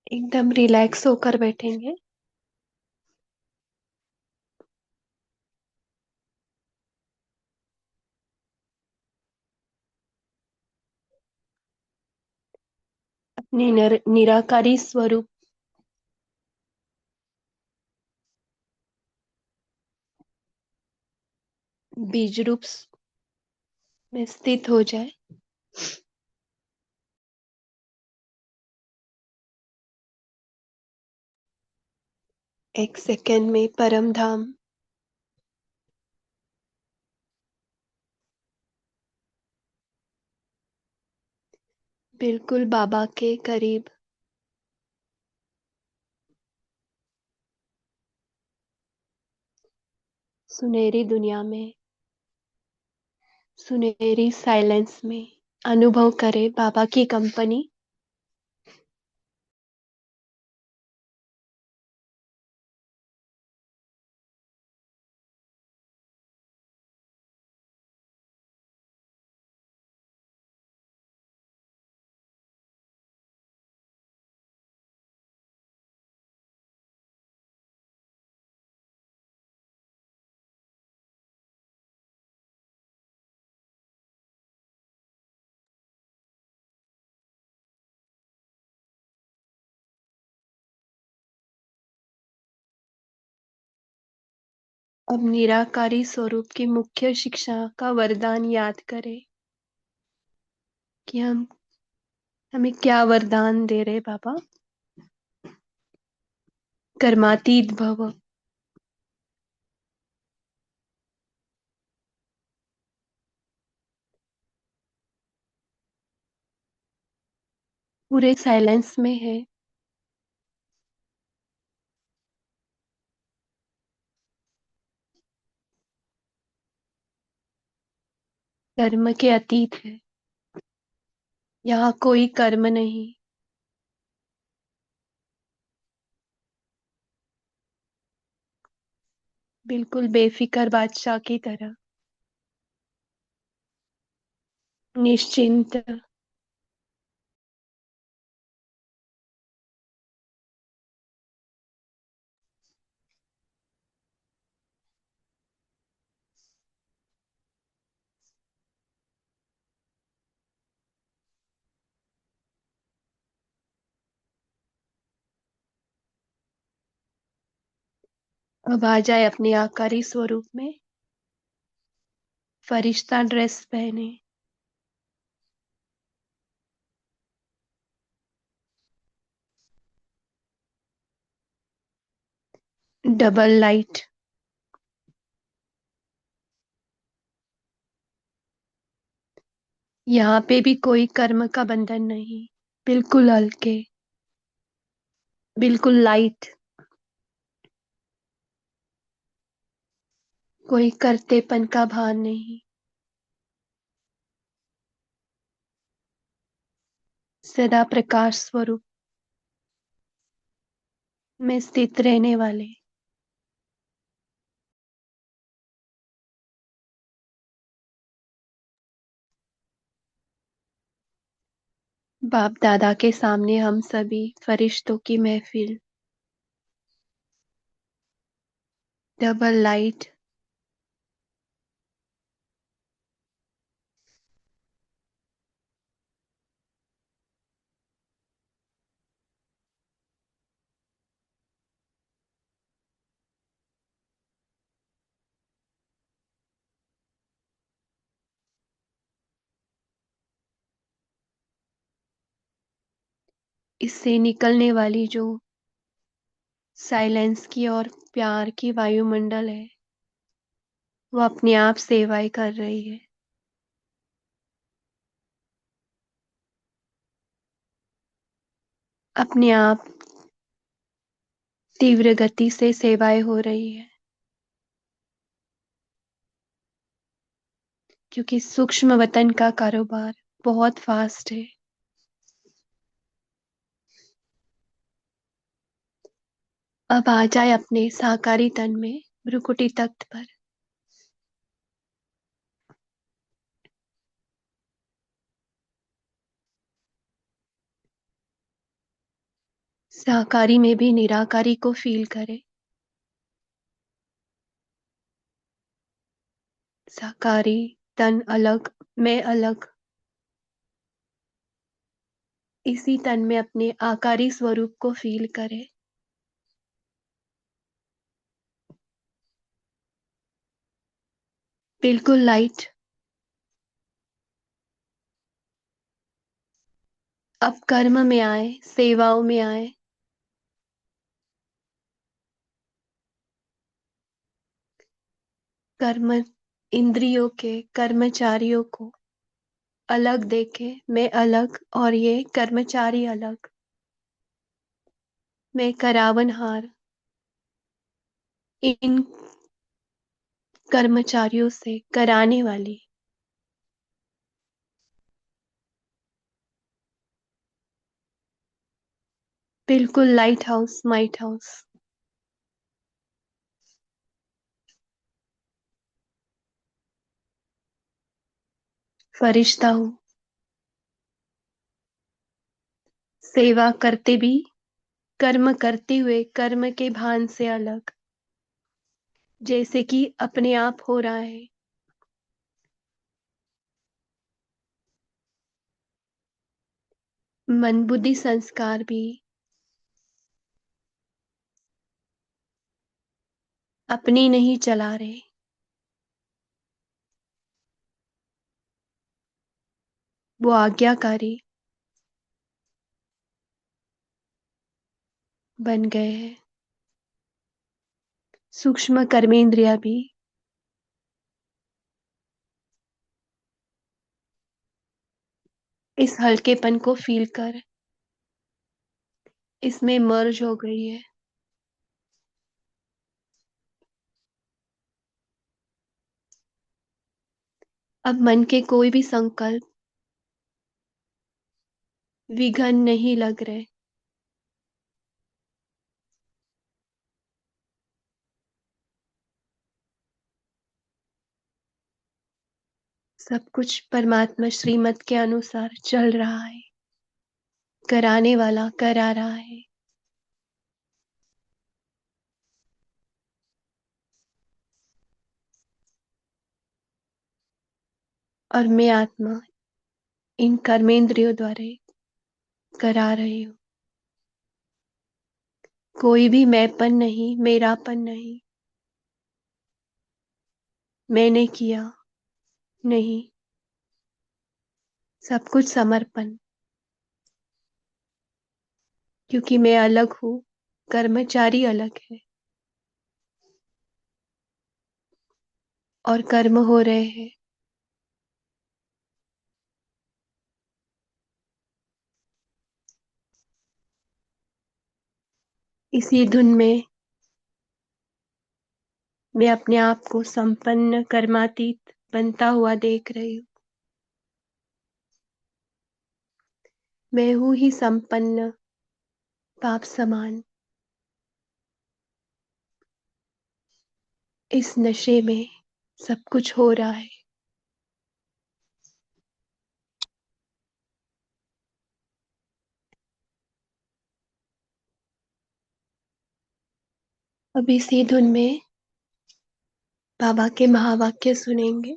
एकदम रिलैक्स होकर बैठेंगे। अपने निराकारी स्वरूप बीज रूप में स्थित हो जाए। एक सेकंड में परम धाम, बिल्कुल बाबा के करीब, सुनहरी दुनिया में, सुनहरी साइलेंस में अनुभव करे बाबा की कंपनी। अब निराकारी स्वरूप की मुख्य शिक्षा का वरदान याद करें कि हम हमें क्या वरदान दे रहे बाबा। कर्मातीत भव, पूरे साइलेंस में है। कर्म के अतीत है, यहाँ कोई कर्म नहीं। बिल्कुल बेफिक्र बादशाह की तरह, निश्चिंत। अब आ जाए अपने आकारी स्वरूप में, फरिश्ता ड्रेस पहने, डबल लाइट। यहाँ पे भी कोई कर्म का बंधन नहीं, बिल्कुल हल्के, बिल्कुल लाइट। कोई करतेपन का भान नहीं, सदा प्रकाश स्वरूप में स्थित रहने वाले। बाप दादा के सामने हम सभी फरिश्तों की महफिल, डबल लाइट। इससे निकलने वाली जो साइलेंस की और प्यार की वायुमंडल है, वो अपने आप सेवाएं कर रही है। अपने आप तीव्र गति से सेवाएं हो रही है, क्योंकि सूक्ष्म वतन का कारोबार बहुत फास्ट है। अब आ जाए अपने साकारी तन में, भ्रुकुटी तख्त पर, साकारी में भी निराकारी को फील करे। साकारी, तन अलग, मैं अलग, इसी तन में अपने आकारी स्वरूप को फील करे। बिल्कुल लाइट। अब कर्म में आए, सेवाओं में आए। कर्म इंद्रियों के कर्मचारियों को अलग देखे, मैं अलग और ये कर्मचारी अलग। मैं करावनहार इन कर्मचारियों से कराने वाली। बिल्कुल लाइट हाउस, माइट हाउस। फरिश्ता हूँ। सेवा करते भी, कर्म करते हुए कर्म के भान से अलग, जैसे कि अपने आप हो रहा है। मन बुद्धि संस्कार भी अपनी नहीं चला रहे। वो आज्ञाकारी बन गए हैं। सूक्ष्म कर्मेंद्रिया भी इस हल्केपन को फील कर इसमें मर्ज हो गई है। अब मन के कोई भी संकल्प विघन नहीं लग रहे। सब कुछ परमात्मा श्रीमत के अनुसार चल रहा है। कराने वाला करा रहा है। और मैं आत्मा इन कर्मेंद्रियों द्वारा करा रही हूँ। कोई भी मैंपन नहीं, मेरापन नहीं। मैंने किया नहीं, सब कुछ समर्पण। क्योंकि मैं अलग हूँ, कर्मचारी अलग है और कर्म हो रहे हैं। इसी धुन में मैं अपने आप को संपन्न कर्मातीत बनता हुआ देख रही हूँ। मैं हूँ ही संपन्न, पाप समान। इस नशे में सब कुछ हो रहा है। अब इसी धुन में बाबा के महावाक्य सुनेंगे।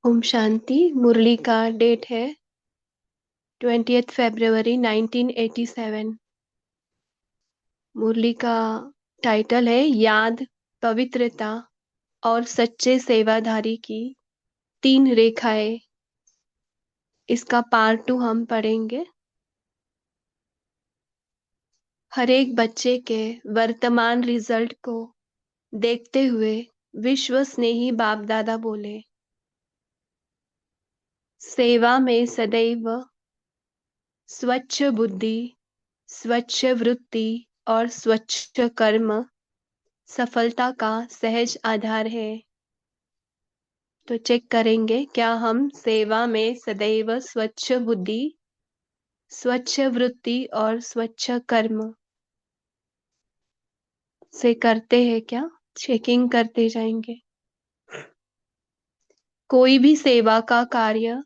ओम शांति। मुरली का डेट है 20th February 1987। मुरली का टाइटल है याद, पवित्रता और सच्चे सेवाधारी की तीन रेखाएं। इसका पार्ट 2 हम पढ़ेंगे। हर एक बच्चे के वर्तमान रिजल्ट को देखते हुए विश्व स्नेही बाप दादा बोले, सेवा में सदैव स्वच्छ बुद्धि, स्वच्छ वृत्ति और स्वच्छ कर्म सफलता का सहज आधार है। तो चेक करेंगे क्या हम सेवा में सदैव स्वच्छ बुद्धि, स्वच्छ वृत्ति और स्वच्छ कर्म से करते हैं क्या। चेकिंग करते जाएंगे। कोई भी सेवा का कार्य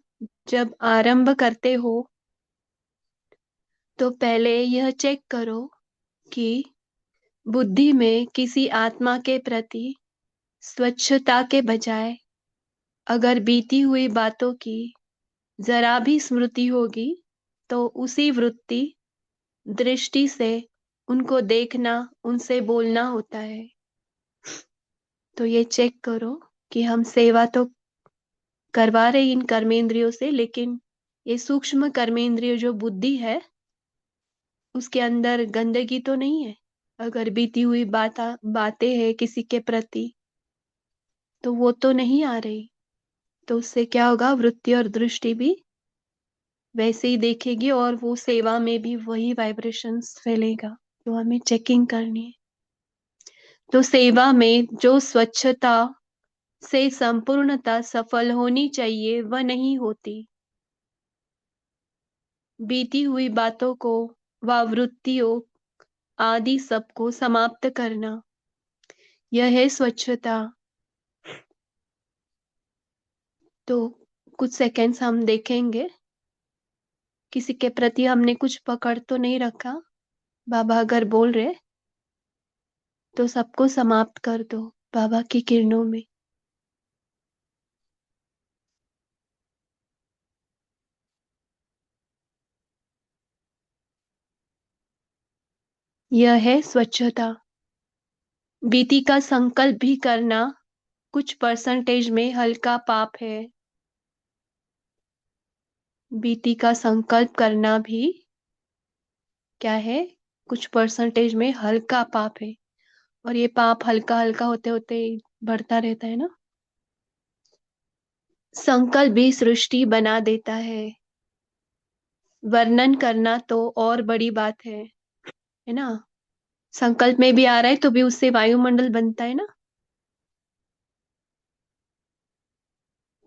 जब आरंभ करते हो तो पहले यह चेक करो कि बुद्धि में किसी आत्मा के प्रति स्वच्छता के बजाय अगर बीती हुई बातों की जरा भी स्मृति होगी तो उसी वृत्ति दृष्टि से उनको देखना, उनसे बोलना होता है। तो ये चेक करो कि हम सेवा तो करवा रहे इन कर्मेंद्रियों से, लेकिन ये सूक्ष्म कर्मेंद्रिय जो बुद्धि है उसके अंदर गंदगी तो नहीं है। अगर बीती हुई बातें हैं किसी के प्रति तो वो तो नहीं आ रही। तो उससे क्या होगा, वृत्ति और दृष्टि भी वैसे ही देखेगी और वो सेवा में भी वही वाइब्रेशंस फैलेगा। तो हमें चेकिंग करनी है। तो सेवा में जो स्वच्छता से संपूर्णता सफल होनी चाहिए वह नहीं होती। बीती हुई बातों को व वृत्तियों आदि सबको समाप्त करना, यह है स्वच्छता। तो कुछ सेकेंड्स हम देखेंगे किसी के प्रति हमने कुछ पकड़ तो नहीं रखा। बाबा अगर बोल रहे तो सबको समाप्त कर दो बाबा की किरणों में। यह है स्वच्छता। बीती का संकल्प भी करना कुछ परसेंटेज में हल्का पाप है। बीती का संकल्प करना भी क्या है, कुछ परसेंटेज में हल्का पाप है। और ये पाप हल्का हल्का होते होते बढ़ता रहता है ना। संकल्प भी सृष्टि बना देता है। वर्णन करना तो और बड़ी बात है ना। संकल्प में भी आ रहा है तो भी उससे वायुमंडल बनता है ना।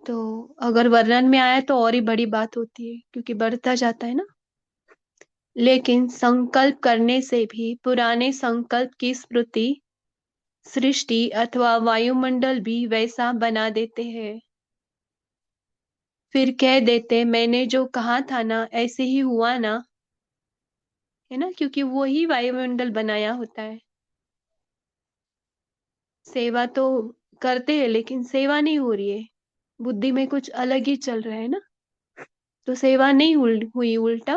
तो अगर वर्णन में आया तो और ही बड़ी बात होती है क्योंकि बढ़ता जाता है ना। लेकिन संकल्प करने से भी पुराने संकल्प की स्मृति सृष्टि अथवा वायुमंडल भी वैसा बना देते हैं। फिर कह देते मैंने जो कहा था ना ऐसे ही हुआ ना, है ना, क्योंकि वो ही वायुमंडल बनाया होता है। सेवा तो करते हैं लेकिन सेवा नहीं हो रही है, बुद्धि में कुछ अलग ही चल रहा है ना। तो सेवा नहीं हुई, उल्टा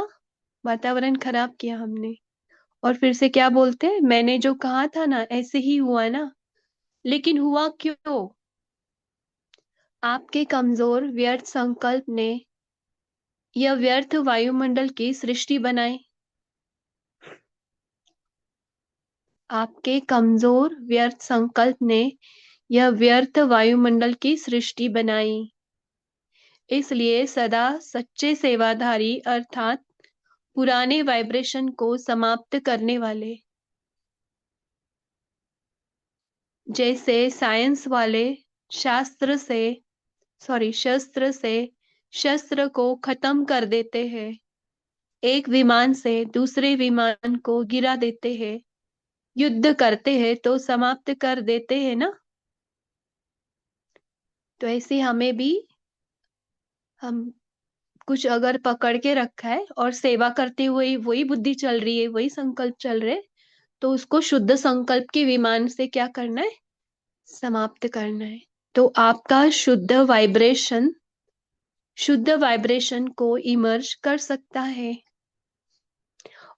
वातावरण खराब किया हमने। और फिर से क्या बोलते हैं, मैंने जो कहा था ना ऐसे ही हुआ ना। लेकिन हुआ क्यों? आपके कमजोर व्यर्थ संकल्प ने यह व्यर्थ वायुमंडल की सृष्टि बनाई। आपके कमजोर व्यर्थ संकल्प ने यह व्यर्थ वायुमंडल की सृष्टि बनाई। इसलिए सदा सच्चे सेवाधारी अर्थात पुराने वाइब्रेशन को समाप्त करने वाले, जैसे साइंस वाले शास्त्र से शस्त्र से शस्त्र को खत्म कर देते हैं, एक विमान से दूसरे विमान को गिरा देते हैं, युद्ध करते हैं तो समाप्त कर देते हैं ना। तो ऐसे हमें भी, हम कुछ अगर पकड़ के रखा है और सेवा करते हुए वही बुद्धि चल रही है, वही संकल्प चल रहे, तो उसको शुद्ध संकल्प के विमान से क्या करना है, समाप्त करना है। तो आपका शुद्ध वाइब्रेशन को इमर्ज कर सकता है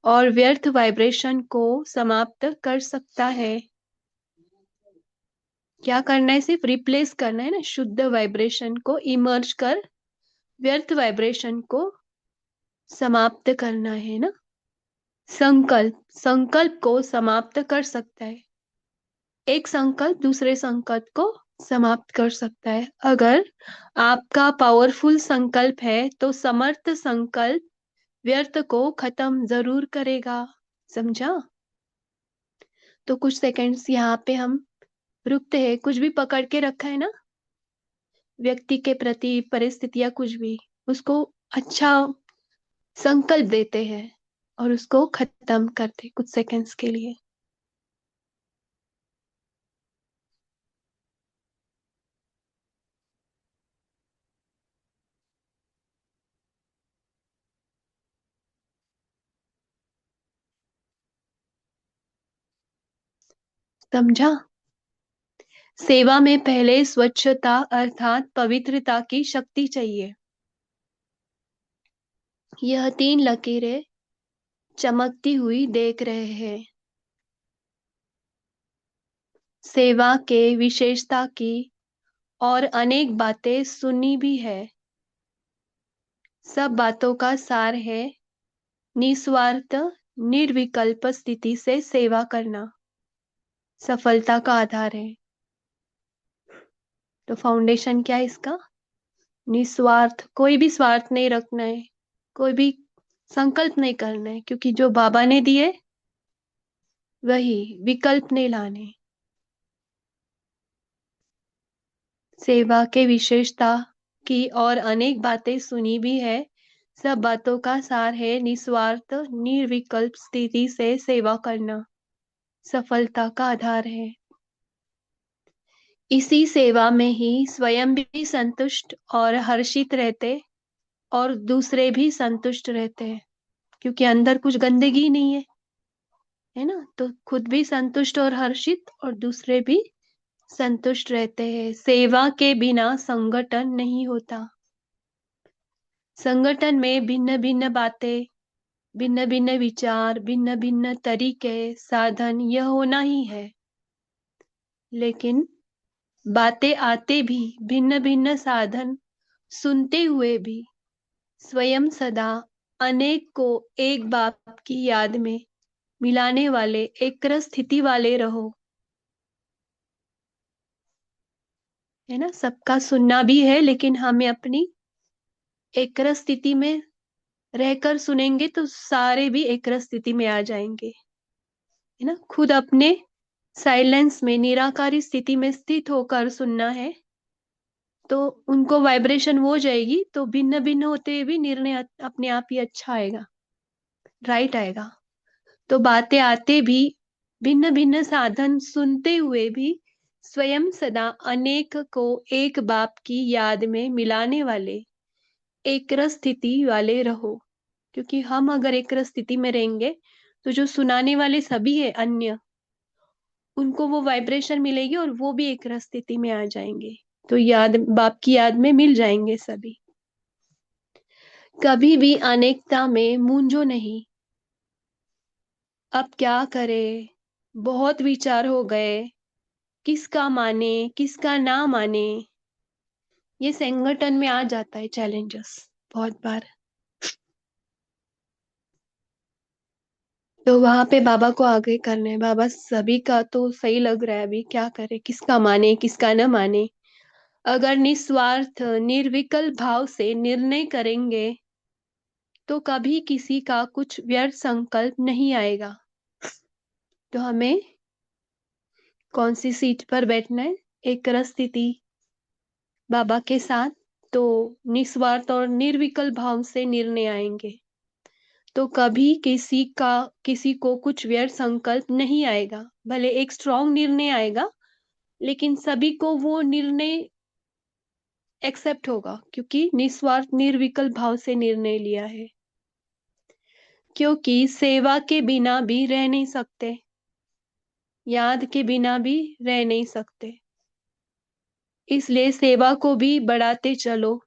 और व्यर्थ वाइब्रेशन को समाप्त कर सकता है। क्या करना है, सिर्फ रिप्लेस करना है ना। शुद्ध वाइब्रेशन को इमर्ज कर व्यर्थ वाइब्रेशन को समाप्त करना है ना। संकल्प को समाप्त कर सकता है। एक संकल्प दूसरे संकल्प को समाप्त कर सकता है। अगर आपका पावरफुल संकल्प है तो समर्थ संकल्प व्यर्थ को खत्म जरूर करेगा। समझा। तो कुछ सेकंड्स यहाँ पे हम रुकते हैं। कुछ भी पकड़ के रखा है ना व्यक्ति के प्रति परिस्थिति या कुछ भी, उसको अच्छा संकल्प देते हैं और उसको खत्म करते कुछ सेकंड्स के लिए। समझा? सेवा में पहले स्वच्छता अर्थात पवित्रता की शक्ति चाहिए। यह 3 लकीरें चमकती हुई देख रहे हैं। सेवा के विशेषता की और अनेक बातें सुनी भी है। सब बातों का सार है निस्वार्थ निर्विकल्प स्थिति से सेवा करना सफलता का आधार है। तो फाउंडेशन क्या है इसका? निस्वार्थ, कोई भी स्वार्थ नहीं रखना है, कोई भी संकल्प नहीं करना है, क्योंकि जो बाबा ने दिए वही, विकल्प नहीं लाने। सेवा के विशेषता की और अनेक बातें सुनी भी है। सब बातों का सार है निस्वार्थ निर्विकल्प स्थिति से सेवा करना सफलता का आधार है। इसी सेवा में ही स्वयं भी संतुष्ट और हर्षित रहते और दूसरे भी संतुष्ट रहते हैं, क्योंकि अंदर कुछ गंदगी नहीं है ना, तो खुद भी संतुष्ट और हर्षित और दूसरे भी संतुष्ट रहते हैं। सेवा के बिना संगठन नहीं होता। संगठन में भिन्न भिन्न बातें, भिन्न भिन्न विचार, भिन्न भिन्न तरीके, साधन, यह होना ही है। लेकिन बातें आते भी भिन्न भिन्न साधन सुनते हुए भी स्वयं सदा अनेक को एक बाप की याद में मिलाने वाले एक स्थिति वाले रहो। है ना, सबका सुनना भी है, लेकिन हमें अपनी एक स्थिति में रहकर सुनेंगे तो सारे भी एक स्थिति में आ जाएंगे। है ना, खुद अपने साइलेंस में निराकारी स्थिति में स्थित होकर सुनना है, तो उनको वाइब्रेशन हो जाएगी, तो भिन्न भिन्न होते हुए भी निर्णय अपने आप ही अच्छा आएगा, राइट आएगा। तो बातें आते भी भिन्न भिन्न साधन सुनते हुए भी स्वयं सदा अनेक को एक बाप की याद में मिलाने वाले एक स्थिति वाले रहो। क्योंकि हम अगर एक स्थिति में रहेंगे तो जो सुनाने वाले सभी है अन्य, उनको वो वाइब्रेशन मिलेगी और वो भी एक स्थिति में आ जाएंगे, तो याद बाप की याद में मिल जाएंगे सभी। कभी भी अनेकता में मूंझो नहीं। अब क्या करे, बहुत विचार हो गए, किसका माने किसका ना माने, ये संगठन में आ जाता है चैलेंजेस बहुत बार। तो वहां पे बाबा को आगे करना है, बाबा सभी का तो सही लग रहा है, अभी क्या करे, किसका माने किसका न माने। अगर निस्वार्थ निर्विकल्प भाव से निर्णय करेंगे तो कभी किसी का कुछ व्यर्थ संकल्प नहीं आएगा। तो हमें कौन सी सीट पर बैठना है? एक स्थिति बाबा के साथ, तो निस्वार्थ और निर्विकल्प भाव से निर्णय आएंगे तो कभी किसी को कुछ व्यर्थ संकल्प नहीं आएगा। भले एक स्ट्रॉन्ग निर्णय आएगा, लेकिन सभी को वो निर्णय एक्सेप्ट होगा, क्योंकि निस्वार्थ निर्विकल्प भाव से निर्णय लिया है। क्योंकि सेवा के बिना भी रह नहीं सकते, याद के बिना भी रह नहीं सकते, इसलिए सेवा को भी बढ़ाते चलो।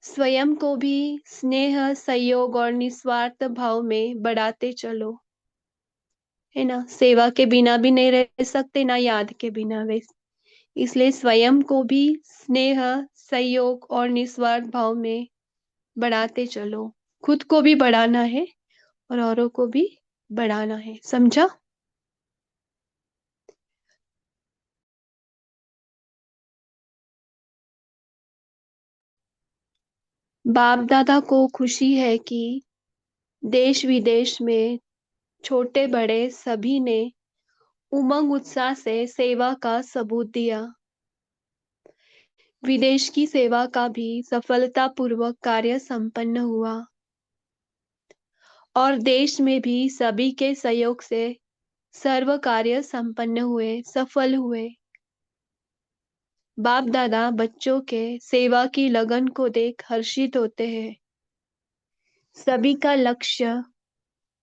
स्वयं को भी स्नेह सहयोग और निस्वार्थ भाव में बढ़ाते चलो। है ना, सेवा के बिना भी नहीं रह सकते, ना याद के बिना वे, इसलिए स्वयं को भी स्नेह सहयोग और निस्वार्थ भाव में बढ़ाते चलो। खुद को भी बढ़ाना है और औरों को भी बढ़ाना है। समझा? बाप दादा को खुशी है कि देश विदेश में छोटे बड़े सभी ने उमंग उत्साह से सेवा का सबूत दिया। विदेश की सेवा का भी सफलतापूर्वक कार्य संपन्न हुआ और देश में भी सभी के सहयोग से सर्व कार्य संपन्न हुए, सफल हुए। बाप दादा बच्चों के सेवा की लगन को देख हर्षित होते हैं। सभी का लक्ष्य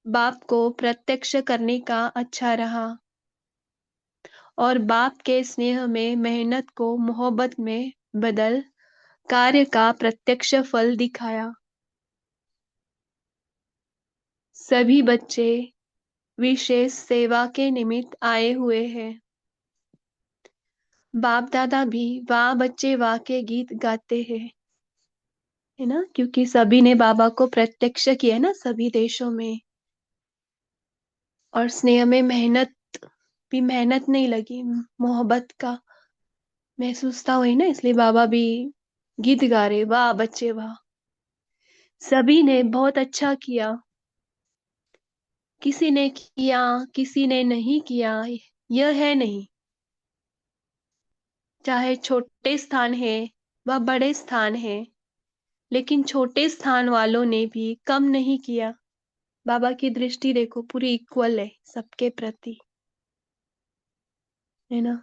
बाप को प्रत्यक्ष करने का अच्छा रहा और बाप के स्नेह में मेहनत को मोहब्बत में बदल कार्य का प्रत्यक्ष फल दिखाया। सभी बच्चे विशेष सेवा के निमित्त आए हुए हैं। बाप दादा भी वाह बच्चे वाह के गीत गाते हैं, है ना, क्योंकि सभी ने बाबा को प्रत्यक्ष किया है ना सभी देशों में। और स्नेह में मेहनत भी, मेहनत नहीं लगी, मोहब्बत का महसूस था हुई ना, इसलिए बाबा भी गीत गा रहे, वाह बच्चे वाह। सभी ने बहुत अच्छा किया, किसी ने किया किसी ने नहीं किया यह है नहीं। चाहे छोटे स्थान है व बड़े स्थान है, लेकिन छोटे स्थान वालों ने भी कम नहीं किया। बाबा की दृष्टि देखो पूरी इक्वल है सबके प्रति, है ना।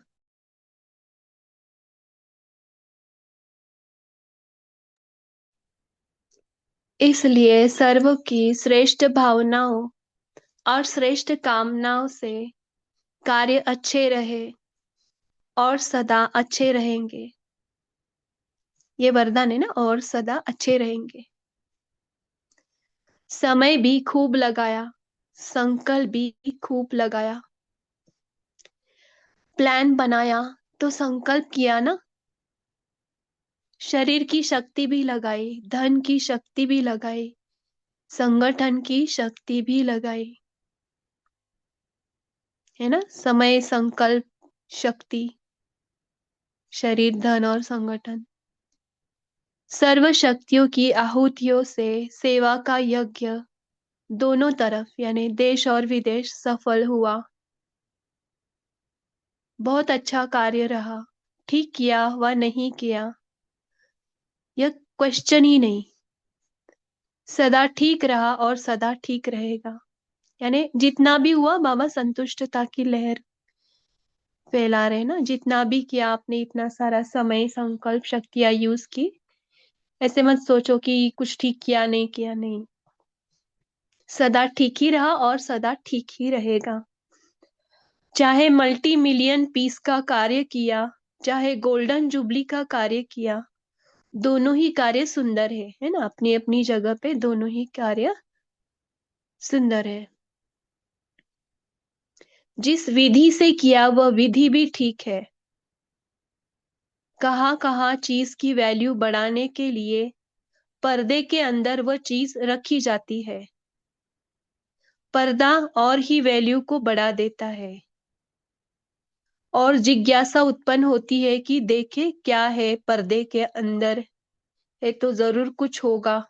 इसलिए सर्व की श्रेष्ठ भावनाओं और श्रेष्ठ कामनाओं से कार्य अच्छे रहे और सदा अच्छे रहेंगे। ये वरदान है ना, और सदा अच्छे रहेंगे। समय भी खूब लगाया, संकल्प भी खूब लगाया, प्लान बनाया तो संकल्प किया ना, शरीर की शक्ति भी लगाई, धन की शक्ति भी लगाई, संगठन की शक्ति भी लगाई, है ना। समय, संकल्प, शक्ति, शरीर, धन और संगठन, सर्व शक्तियों की आहुतियों से सेवा का यज्ञ दोनों तरफ यानी देश और विदेश सफल हुआ। बहुत अच्छा कार्य रहा। ठीक किया व नहीं किया यह क्वेश्चन ही नहीं, सदा ठीक रहा और सदा ठीक रहेगा। यानी जितना भी हुआ बाबा संतुष्टता की लहर फैला रहे ना। जितना भी किया आपने, इतना सारा समय, संकल्प, शक्तियां यूज की, ऐसे मत सोचो कि कुछ ठीक किया नहीं किया, नहीं, सदा ठीक ही रहा और सदा ठीक ही रहेगा। चाहे मल्टी मिलियन पीस का कार्य किया, चाहे गोल्डन जुबली का कार्य किया, दोनों ही कार्य सुंदर है ना, अपनी अपनी जगह पे दोनों ही कार्य सुंदर है। जिस विधि से किया वह विधि भी ठीक है। कहाँ कहाँ चीज की वैल्यू बढ़ाने के लिए पर्दे के अंदर वह चीज रखी जाती है। पर्दा और ही वैल्यू को बढ़ा देता है और जिज्ञासा उत्पन्न होती है कि देखे क्या है पर्दे के अंदर, है तो जरूर कुछ होगा।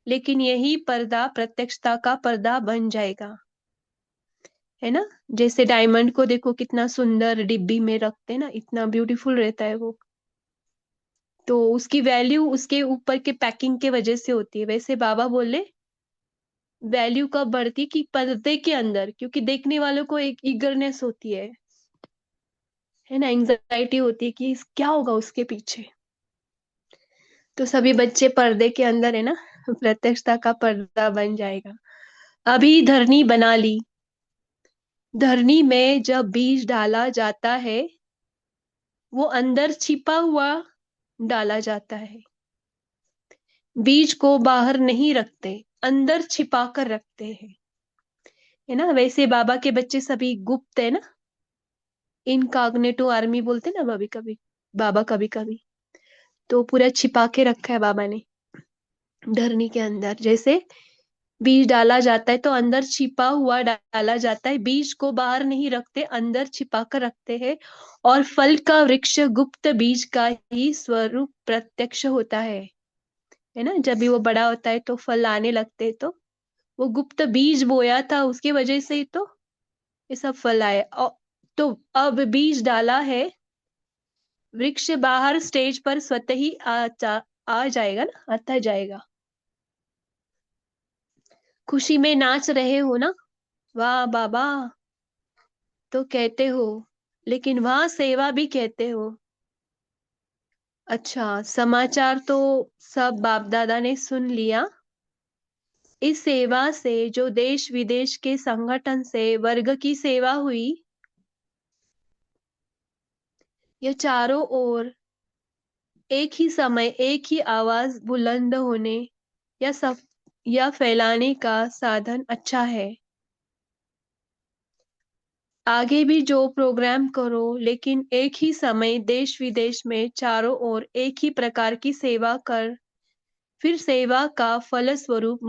लेकिन यही पर्दा प्रत्यक्षता का पर्दा बन जाएगा, है ना। जैसे डायमंड को देखो कितना सुंदर डिब्बी में रखते हैं ना, इतना ब्यूटीफुल रहता है वो, तो उसकी वैल्यू उसके ऊपर के पैकिंग के वजह से होती है। वैसे बाबा बोले वैल्यू कब बढ़ती कि पर्दे के अंदर, क्योंकि देखने वालों को एक ईगरनेस होती है ना, एंजाइटी होती है कि क्या होगा उसके पीछे। तो सभी बच्चे पर्दे के अंदर है ना, प्रत्यक्षता का पर्दा बन जाएगा। अभी धरनी बना ली। धरनी में जब बीज डाला जाता है वो अंदर छिपा हुआ डाला जाता है। बीज को बाहर नहीं रखते, अंदर छिपा कर रखते हैं, है ना। वैसे बाबा के बच्चे सभी गुप्त है ना, इनकॉग्निटो आर्मी बोलते ना कभी कभी बाबा, कभी कभी तो पूरा छिपा के रखा है बाबा ने धरनी के अंदर। जैसे बीज डाला जाता है तो अंदर छिपा हुआ डाला जाता है, बीज को बाहर नहीं रखते, अंदर छिपा कर रखते हैं। और फल का वृक्ष गुप्त बीज का ही स्वरूप प्रत्यक्ष होता है ना। जब भी वो बड़ा होता है तो फल आने लगते हैं, तो वो गुप्त बीज बोया था उसकी वजह से ही तो ये सब फल आए। तो अब बीज डाला है, वृक्ष बाहर स्टेज पर स्वतः ही आ जाएगा ना, आता जाएगा। खुशी में नाच रहे हो ना, वाह बाबा तो कहते हो, लेकिन वहां सेवा भी कहते हो। अच्छा, समाचार तो सब बाप दादा ने सुन लिया। इस सेवा से जो देश विदेश के संगठन से वर्ग की सेवा हुई, यह चारों ओर एक ही समय एक ही आवाज बुलंद होने या सब या फैलाने का साधन अच्छा है। आगे भी जो प्रोग्राम करो, लेकिन एक ही समय देश विदेश में चारों ओर एक ही प्रकार की सेवा कर, फिर सेवा का फलस्वरूप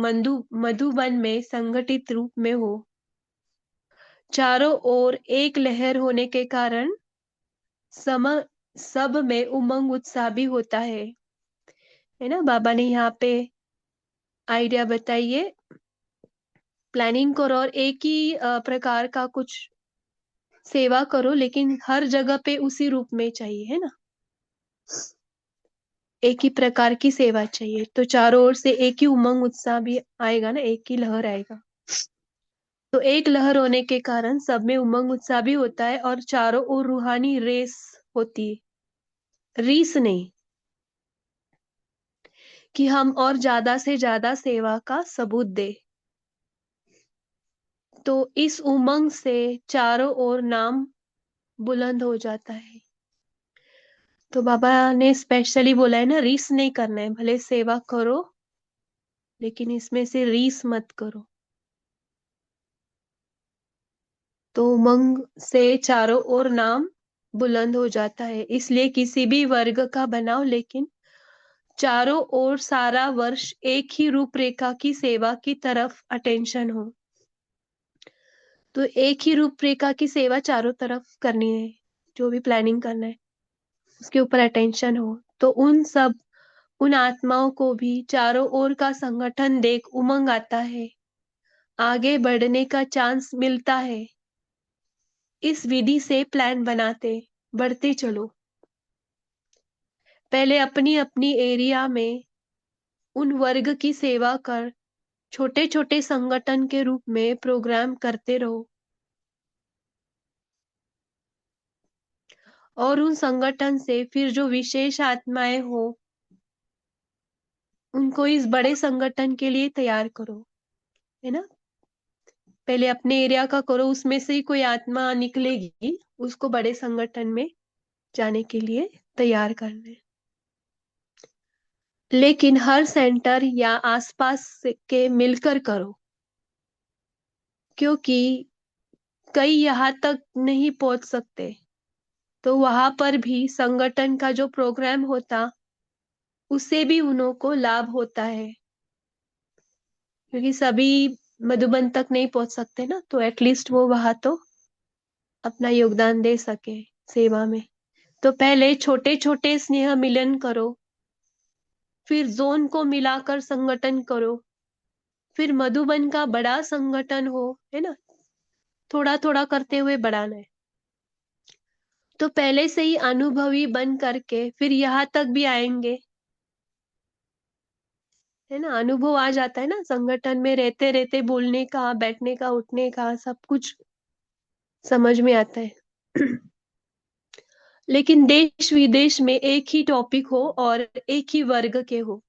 मधुबन में संगठित रूप में हो। चारों ओर एक लहर होने के कारण सम सब में उमंग उत्साह भी होता है ना। बाबा ने यहाँ पे आइडिया बताइए, प्लानिंग करो और एक ही प्रकार का कुछ सेवा करो, लेकिन हर जगह पे उसी रूप में चाहिए, है ना। एक ही प्रकार की सेवा चाहिए, तो चारों ओर से एक ही उमंग उत्साह भी आएगा ना, एक ही लहर आएगा। तो एक लहर होने के कारण सब में उमंग उत्साह भी होता है और चारों ओर रूहानी रेस होती है, रीस नहीं, कि हम और ज्यादा से ज्यादा सेवा का सबूत दे। तो इस उमंग से चारों ओर नाम बुलंद हो जाता है। तो बाबा ने स्पेशली बोला है ना, रीस नहीं करना है, भले सेवा करो लेकिन इसमें से रीस मत करो। तो उमंग से चारों ओर नाम बुलंद हो जाता है। इसलिए किसी भी वर्ग का बनाओ, लेकिन चारों ओर सारा वर्ष एक ही रूपरेखा की सेवा की तरफ अटेंशन हो। तो एक ही रूपरेखा की सेवा चारों तरफ करनी है, जो भी प्लानिंग करना है उसके ऊपर अटेंशन हो। तो उन आत्माओं को भी चारों ओर का संगठन देख उमंग आता है, आगे बढ़ने का चांस मिलता है। इस विधि से प्लान बनाते बढ़ते चलो। पहले अपनी अपनी एरिया में उन वर्ग की सेवा कर छोटे छोटे संगठन के रूप में प्रोग्राम करते रहो, और उन संगठन से फिर जो विशेष आत्माएं हो उनको इस बड़े संगठन के लिए तैयार करो, है ना। पहले अपने एरिया का करो, उसमें से ही कोई आत्मा निकलेगी, उसको बड़े संगठन में जाने के लिए तैयार करना है। लेकिन हर सेंटर या आसपास के मिलकर करो, क्योंकि कई यहाँ तक नहीं पहुंच सकते। तो वहां पर भी संगठन का जो प्रोग्राम होता, उससे भी उन्हों को लाभ होता है, क्योंकि सभी मधुबन तक नहीं पहुंच सकते ना, तो एटलीस्ट वो वहां तो अपना योगदान दे सके सेवा में। तो पहले छोटे छोटे स्नेह मिलन करो, फिर जोन को मिलाकर संगठन करो, फिर मधुबन का बड़ा संगठन हो, है ना। थोड़ा थोड़ा करते हुए बढ़ाना है। तो पहले से ही अनुभवी बन करके फिर यहाँ तक भी आएंगे, है ना। अनुभव आ जाता है ना, संगठन में रहते रहते बोलने का, बैठने का, उठने का, सब कुछ समझ में आता है। लेकिन देश विदेश में एक ही टॉपिक हो और एक ही वर्ग के हो।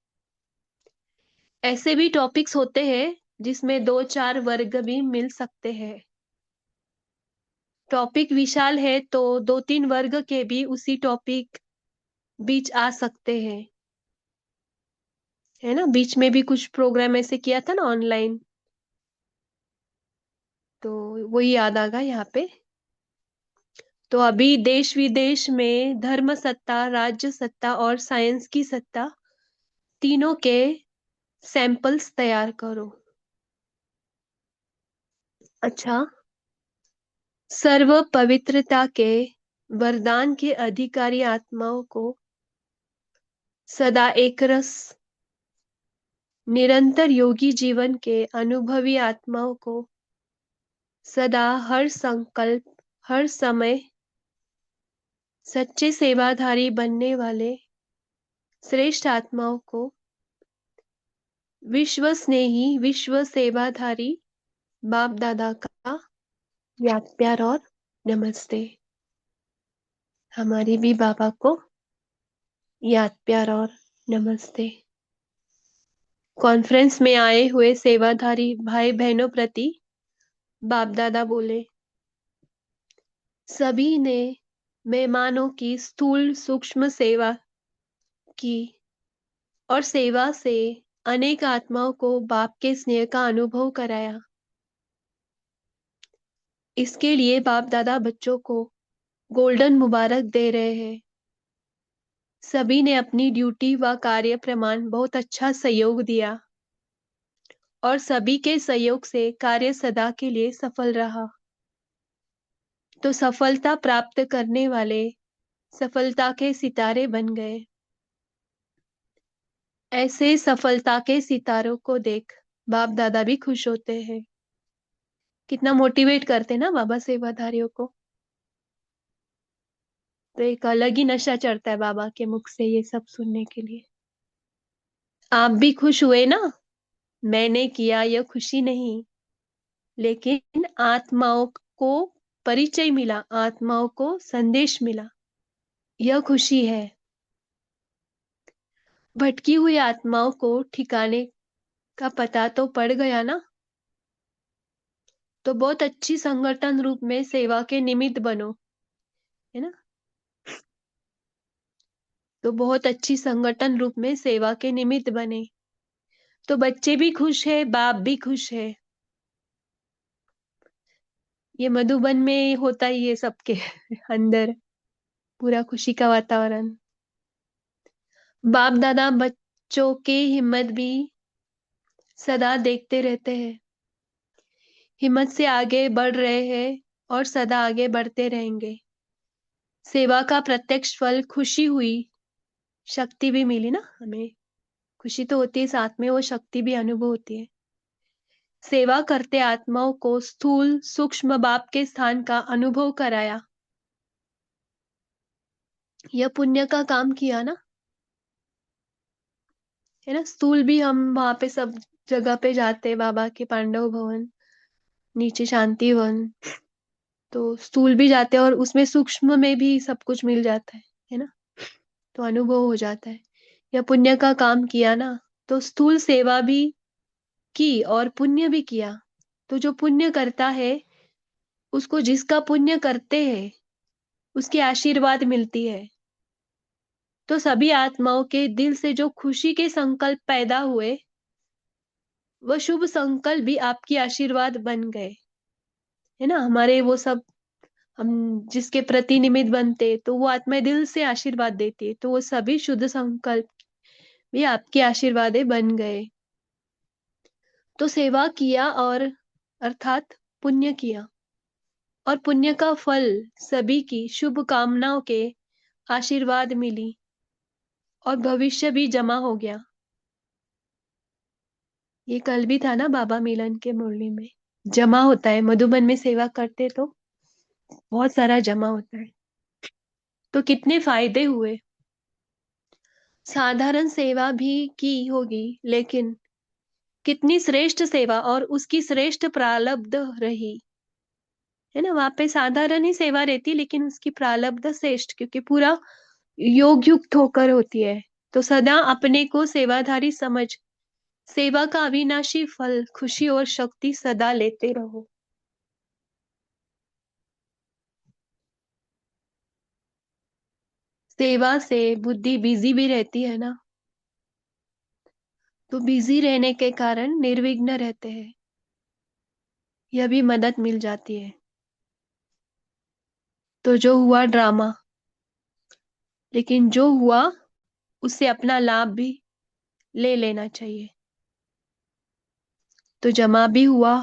ऐसे भी टॉपिक्स होते हैं जिसमें दो चार वर्ग भी मिल सकते हैं। टॉपिक विशाल है तो दो तीन वर्ग के भी उसी टॉपिक बीच आ सकते हैं, है ना। बीच में भी कुछ प्रोग्राम ऐसे किया था ना ऑनलाइन, तो वही याद आ गया यहाँ पे। तो अभी देश विदेश में धर्म सत्ता, राज्य सत्ता और साइंस की सत्ता, तीनों के सैंपल्स तैयार करो। अच्छा, सर्व पवित्रता के वरदान के अधिकारी आत्माओं को सदा एकरस, निरंतर योगी जीवन के अनुभवी आत्माओं को सदा हर संकल्प, हर समय सच्चे सेवाधारी बनने वाले श्रेष्ठ आत्माओं को विश्व स्नेही विश्व सेवाधारी बाप दादा का याद प्यार और नमस्ते। हमारी भी बाबा को याद प्यार और नमस्ते। कॉन्फ्रेंस में आए हुए सेवाधारी भाई बहनों प्रति बाप दादा बोले, सभी ने मेहमानों की स्थूल सूक्ष्म सेवा की और सेवा से अनेक आत्माओं को बाप के स्नेह का अनुभव कराया। इसके लिए बाप दादा बच्चों को गोल्डन मुबारक दे रहे हैं। सभी ने अपनी ड्यूटी व कार्य प्रमाण बहुत अच्छा सहयोग दिया और सभी के सहयोग से कार्य सदा के लिए सफल रहा। तो सफलता प्राप्त करने वाले सफलता के सितारे बन गए। ऐसे सफलता के सितारों को देख बाप दादा भी खुश होते हैं। कितना मोटिवेट करते ना बाबा सेवाधारियों को। तो एक अलग ही नशा चढ़ता है बाबा के मुख से ये सब सुनने के लिए। आप भी खुश हुए ना? मैंने किया यह खुशी नहीं, लेकिन आत्माओं को परिचय मिला, आत्माओं को संदेश मिला, यह खुशी है। भटकी हुई आत्माओं को ठिकाने का पता तो पड़ गया ना? तो बहुत अच्छी संगठन रूप में सेवा के निमित्त बनो, है ना? तो बहुत अच्छी संगठन रूप में सेवा के निमित्त बने। तो बच्चे भी खुश है, बाप भी खुश है। ये मधुबन में होता ही है सबके अंदर, पूरा खुशी का वातावरण। बाप दादा बच्चों की हिम्मत भी सदा देखते रहते हैं। हिम्मत से आगे बढ़ रहे हैं और सदा आगे बढ़ते रहेंगे। सेवा का प्रत्यक्ष फल खुशी हुई, शक्ति भी मिली ना हमें। खुशी तो होती है, साथ में वो शक्ति भी अनुभव होती है। सेवा करते आत्माओं को स्थूल सूक्ष्म बाप के स्थान का अनुभव कराया। यह पुण्य का काम किया ना, है ना? स्थूल भी हम वहां पे सब जगह पे जाते हैं, बाबा के पांडव भवन, नीचे शांति वन, तो स्थूल भी जाते हैं और उसमें सूक्ष्म में भी सब कुछ मिल जाता है ना? तो अनुभव हो जाता है। यह पुण्य का काम किया ना, तो स्थूल सेवा भी की और पुण्य भी किया। तो जो पुण्य करता है उसको, जिसका पुण्य करते हैं उसकी आशीर्वाद मिलती है। तो सभी आत्माओं के दिल से जो खुशी के संकल्प पैदा हुए, वह शुभ संकल्प भी आपकी आशीर्वाद बन गए, है ना? हमारे वो सब, हम जिसके प्रति निमित्त बनते तो वो आत्मा दिल से आशीर्वाद देती है, तो वो सभी शुद्ध संकल्प भी आपके आशीर्वाद बन गए। तो सेवा किया और अर्थात पुण्य किया, और पुण्य का फल सभी की शुभ कामनाओं के आशीर्वाद मिली और भविष्य भी जमा हो गया। ये कल भी था ना बाबा मिलन के मुरली में। जमा होता है, मधुबन में सेवा करते तो बहुत सारा जमा होता है। तो कितने फायदे हुए। साधारण सेवा भी की होगी, लेकिन कितनी श्रेष्ठ सेवा और उसकी श्रेष्ठ प्रारब्ध रही, है ना? वहां पे साधारण ही सेवा रहती, लेकिन उसकी प्रारब्ध श्रेष्ठ, क्योंकि पूरा योग युक्त होकर होती है। तो सदा अपने को सेवाधारी समझ सेवा का अविनाशी फल खुशी और शक्ति सदा लेते रहो। सेवा से बुद्धि बिजी भी रहती है ना, तो बिजी रहने के कारण निर्विघ्न रहते हैं, यह भी मदद मिल जाती है। तो जो हुआ ड्रामा, लेकिन जो हुआ उससे अपना लाभ भी ले लेना चाहिए। तो जमा भी हुआ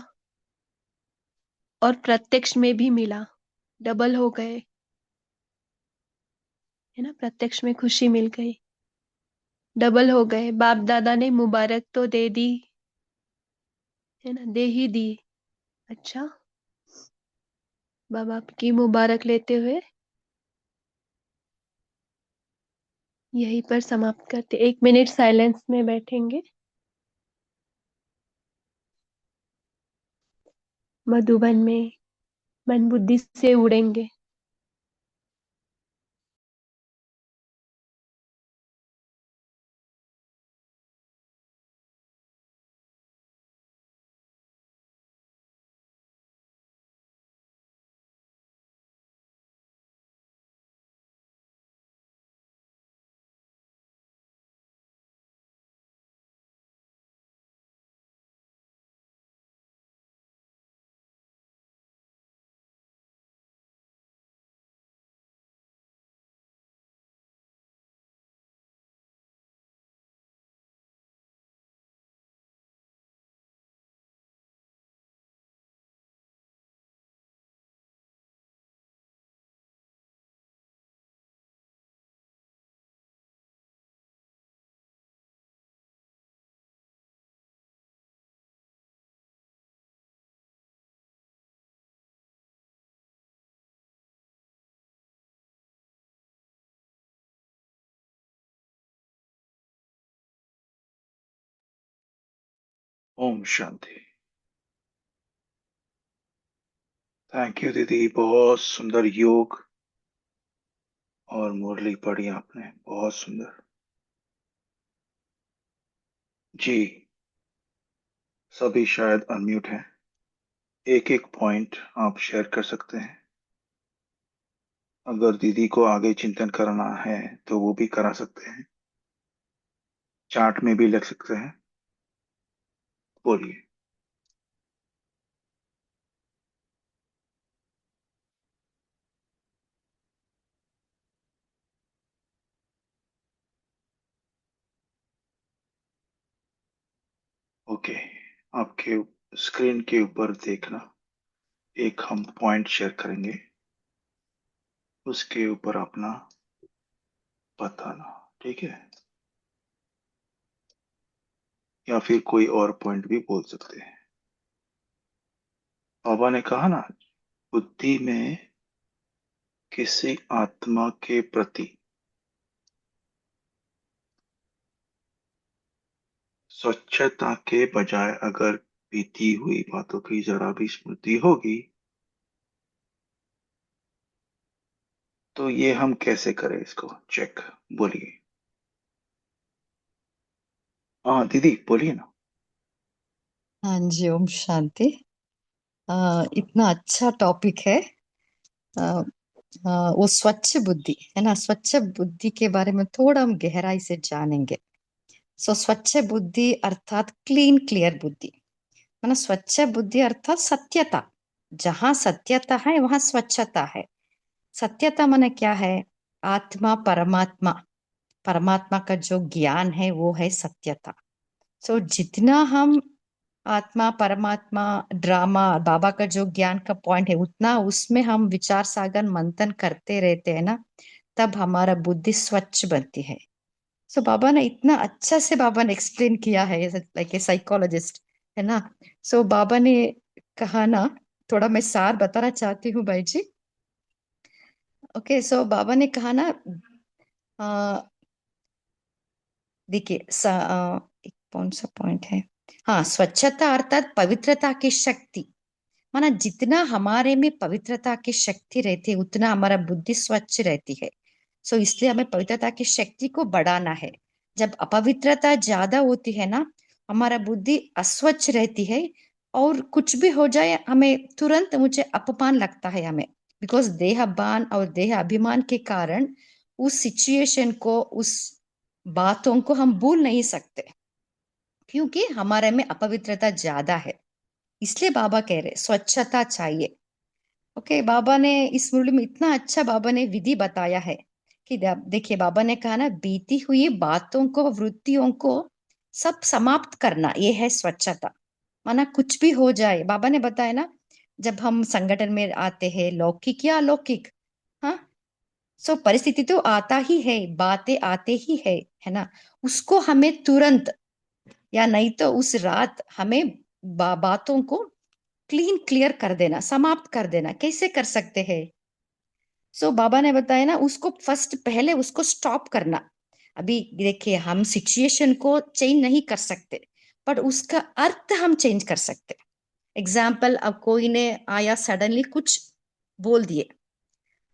और प्रत्यक्ष में भी मिला, डबल हो गए, है ना? प्रत्यक्ष में खुशी मिल गई, डबल हो गए। बाप दादा ने मुबारक तो दे दी, है ना? दे ही दी। अच्छा, बाबा की मुबारक लेते हुए यहीं पर समाप्त करते, 1 मिनट साइलेंस में बैठेंगे। मधुबन में मन बुद्धि से उड़ेंगे। ओम शांति। थैंक यू दीदी, बहुत सुंदर योग और मुरली पढ़ी आपने, बहुत सुंदर। जी, सभी शायद अनम्यूट हैं। एक एक पॉइंट आप शेयर कर सकते हैं। अगर दीदी को आगे चिंतन करना है तो वो भी करा सकते हैं, चार्ट में भी लिख सकते हैं। बोलिए। ओके, आपके स्क्रीन के ऊपर देखना, एक हम पॉइंट शेयर करेंगे, उसके ऊपर अपना बताना, ठीक है? या फिर कोई और पॉइंट भी बोल सकते हैं। बाबा ने कहा ना, बुद्धि में किसी आत्मा के प्रति स्वच्छता के बजाय अगर बीती हुई बातों की जरा भी स्मृति होगी तो ये हम कैसे करें इसको चेक? बोलिए। हाँ दीदी बोलिए ना। हाँ जी, ओम शांति। इतना अच्छा टॉपिक है। आ, वो स्वच्छ बुद्धि है ना। स्वच्छ बुद्धि के बारे में थोड़ा हम गहराई से जानेंगे। स्वच्छ बुद्धि अर्थात क्लीन क्लियर बुद्धि, है ना। स्वच्छ बुद्धि अर्थात सत्यता। जहाँ सत्यता है वहाँ स्वच्छता है। सत्यता माने क्या है? आत्मा परमात्मा, परमात्मा का जो ज्ञान है वो है सत्यता। जितना हम आत्मा परमात्मा ड्रामा बाबा का जो ज्ञान का पॉइंट है उतना उसमें हम विचार सागर मंथन करते रहते हैं ना, तब हमारा बुद्धि स्वच्छ बनती है। बाबा ने इतना अच्छा से बाबा ने एक्सप्लेन किया है, लाइक ए साइकोलॉजिस्ट, है ना। बाबा ने कहा ना, थोड़ा मैं सार बताना चाहती हूँ भाई जी। ओके, बाबा ने कहा ना, देखिए एक कौन सा पॉइंट है। हाँ, स्वच्छता अर्थात पवित्रता की शक्ति। माना जितना हमारे में पवित्रता की शक्ति रहती है उतना हमारा बुद्धि स्वच्छ रहती है। इसलिए हमें पवित्रता की शक्ति को बढ़ाना है। जब अपवित्रता ज्यादा होती है ना, हमारा बुद्धि अस्वच्छ रहती है, और कुछ भी हो जाए हमें तुरंत मुझे अपमान लगता है हमें, बिकॉज देहभान और देह अभिमान के कारण उस सिचुएशन को, उस बातों को हम भूल नहीं सकते, क्योंकि हमारे में अपवित्रता ज्यादा है। इसलिए बाबा कह रहे स्वच्छता चाहिए। ओके, बाबा ने इस मुरली में इतना अच्छा बाबा ने विधि बताया है कि देखिए, बाबा ने कहा ना, बीती हुई बातों को, वृत्तियों को सब समाप्त करना, ये है स्वच्छता। माना कुछ भी हो जाए, बाबा ने बताया ना, जब हम संगठन में आते हैं, लौकिक या अलौकिक, हाँ, परिस्थिति तो आता ही है, बातें आते ही है ना, उसको हमें तुरंत या नहीं तो उस रात हमें बातों को क्लीन क्लियर कर देना, समाप्त कर देना। कैसे कर सकते हैं? बाबा ने बताया ना, उसको फर्स्ट पहले उसको स्टॉप करना। अभी देखिए, हम सिचुएशन को चेंज नहीं कर सकते, पर उसका अर्थ हम चेंज कर सकते। एग्जाम्पल, अब कोई ने आया सडनली कुछ बोल दिए,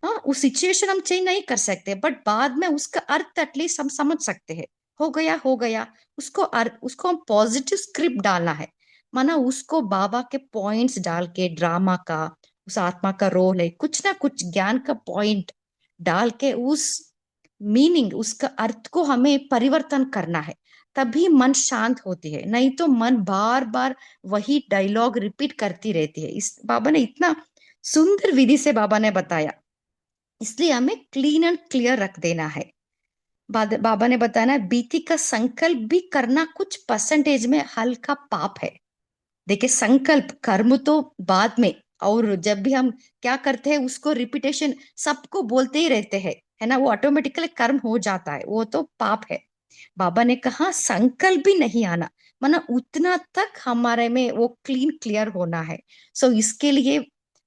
हाँ, उस सिचुएशन हम चेंज नहीं कर सकते, बट बाद में उसका अर्थ एटलीस्ट हम समझ सकते हैं। हो गया हो गया, उसको अर्थ, उसको हम पॉजिटिव स्क्रिप्ट डालना है। माना उसको बाबा के पॉइंट्स डाल के, ड्रामा का, उस आत्मा का रोल है, कुछ ना कुछ ज्ञान का पॉइंट डाल के उस मीनिंग, उसका अर्थ को हमें परिवर्तन करना है। तभी मन शांत होती है, नहीं तो मन बार बार वही डायलॉग रिपीट करती रहती है। इस बाबा ने इतना सुंदर विधि से बाबा ने बताया, इसलिए हमें क्लीन एंड क्लियर रख देना है। बाबा ने बताया ना, बीती का संकल्प भी करना कुछ परसेंटेज में हल्का पाप है। देखिए, संकल्प कर्म तो बाद में, और जब भी हम क्या करते हैं उसको रिपीटेशन सबको बोलते ही रहते हैं, है ना, वो ऑटोमेटिकली कर्म हो जाता है, वो तो पाप है। बाबा ने कहा संकल्प भी नहीं आना, माना उतना तक हमारे में वो क्लीन क्लियर होना है। सो इसके लिए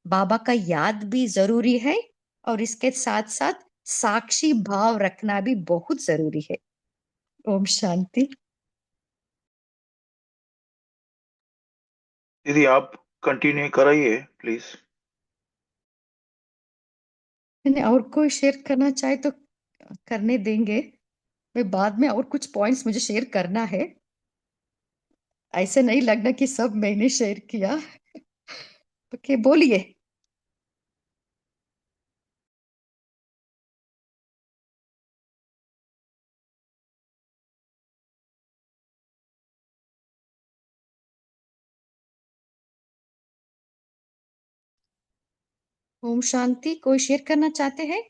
बाबा का याद भी जरूरी है, और इसके साथ साथ साक्षी भाव रखना भी बहुत जरूरी है। ओम शांति। दीदी आप कंटिन्यू कराइए प्लीज। मैंने और कोई शेयर करना चाहे तो करने देंगे, मैं बाद में और कुछ पॉइंट्स मुझे शेयर करना है। ऐसे नहीं लगना कि सब मैंने शेयर किया। ओके, बोलिए। ओम शांति, कोई शेयर करना चाहते हैं?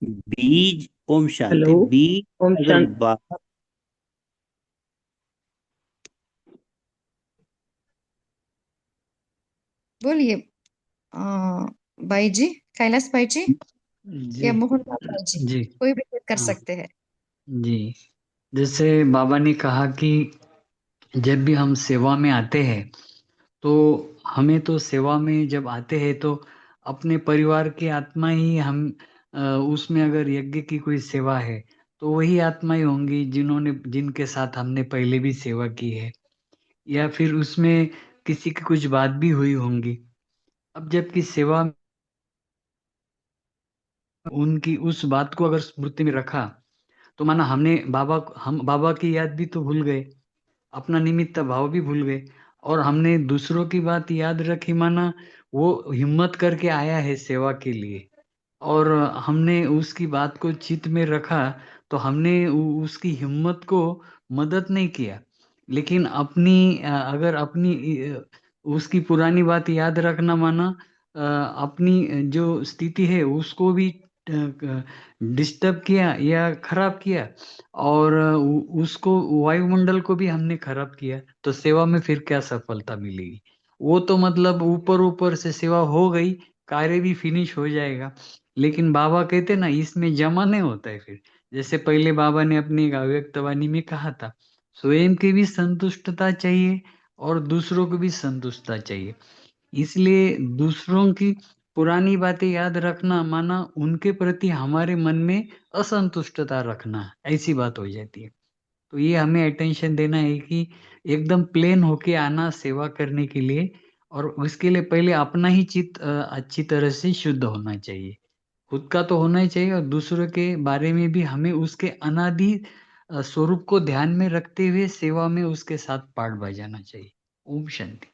बीज, ओम हेलो, शांति, बीज ओम अगर शांति। बाहर, बोलिए। भाई जी, कैलाश भाई जी जी या मोहन लाल भाई जी, जी। कोई भी शेयर कर हाँ सकते हैं। जी। जैसे बाबा ने कहा कि जब भी हम सेवा में आते हैं तो हमें तो सेवा में जब आते हैं तो अपने परिवार की आत्मा ही हम उसमें अगर यज्ञ की कोई सेवा है तो वही आत्माएं होंगी जिन्होंने जिनके साथ हमने पहले भी सेवा की है, या फिर उसमें किसी की कुछ बात भी हुई होंगी। अब जबकि सेवा में उनकी उस बात को अगर स्मृति में रखा तो माना हम बाबा की याद भी तो भूल गए, अपना निमित्त भाव भी भूल गए, और हमने दूसरों की बात याद रखी, माना वो हिम्मत करके आया है सेवा के लिए, और हमने उसकी बात को चित्त में रखा, तो हमने उसकी हिम्मत को मदद नहीं किया। लेकिन अगर अपनी उसकी पुरानी बात याद रखना, माना अपनी जो स्थिति है उसको भी डिस्टर्ब किया या खराब किया, और उसको वायुमंडल को भी हमने खराब किया, तो सेवा में फिर क्या सफलता मिलेगी? वो तो मतलब ऊपर ऊपर से सेवा हो गई, कार्य भी फिनिश हो जाएगा, लेकिन बाबा कहते ना इसमें जमा नहीं होता है फिर। जैसे पहले बाबा ने अपनी एक अव्यक्त वाणी में कहा था, स्वयं की भी संतुष्टता चाहिए और दूसरों को भी संतुष्टता चाहिए। इसलिए दूसरों की पुरानी बातें याद रखना, माना उनके प्रति हमारे मन में असंतुष्टता रखना, ऐसी बात हो जाती है। तो ये हमें अटेंशन देना है कि एकदम प्लेन होके आना सेवा करने के लिए, और उसके लिए पहले अपना ही चित्त अच्छी तरह से शुद्ध होना चाहिए। खुद का तो होना ही चाहिए, और दूसरों के बारे में भी हमें उसके अनादि स्वरूप को ध्यान में रखते हुए सेवा में उसके साथ पाठ बजाना चाहिए। ओम शांति।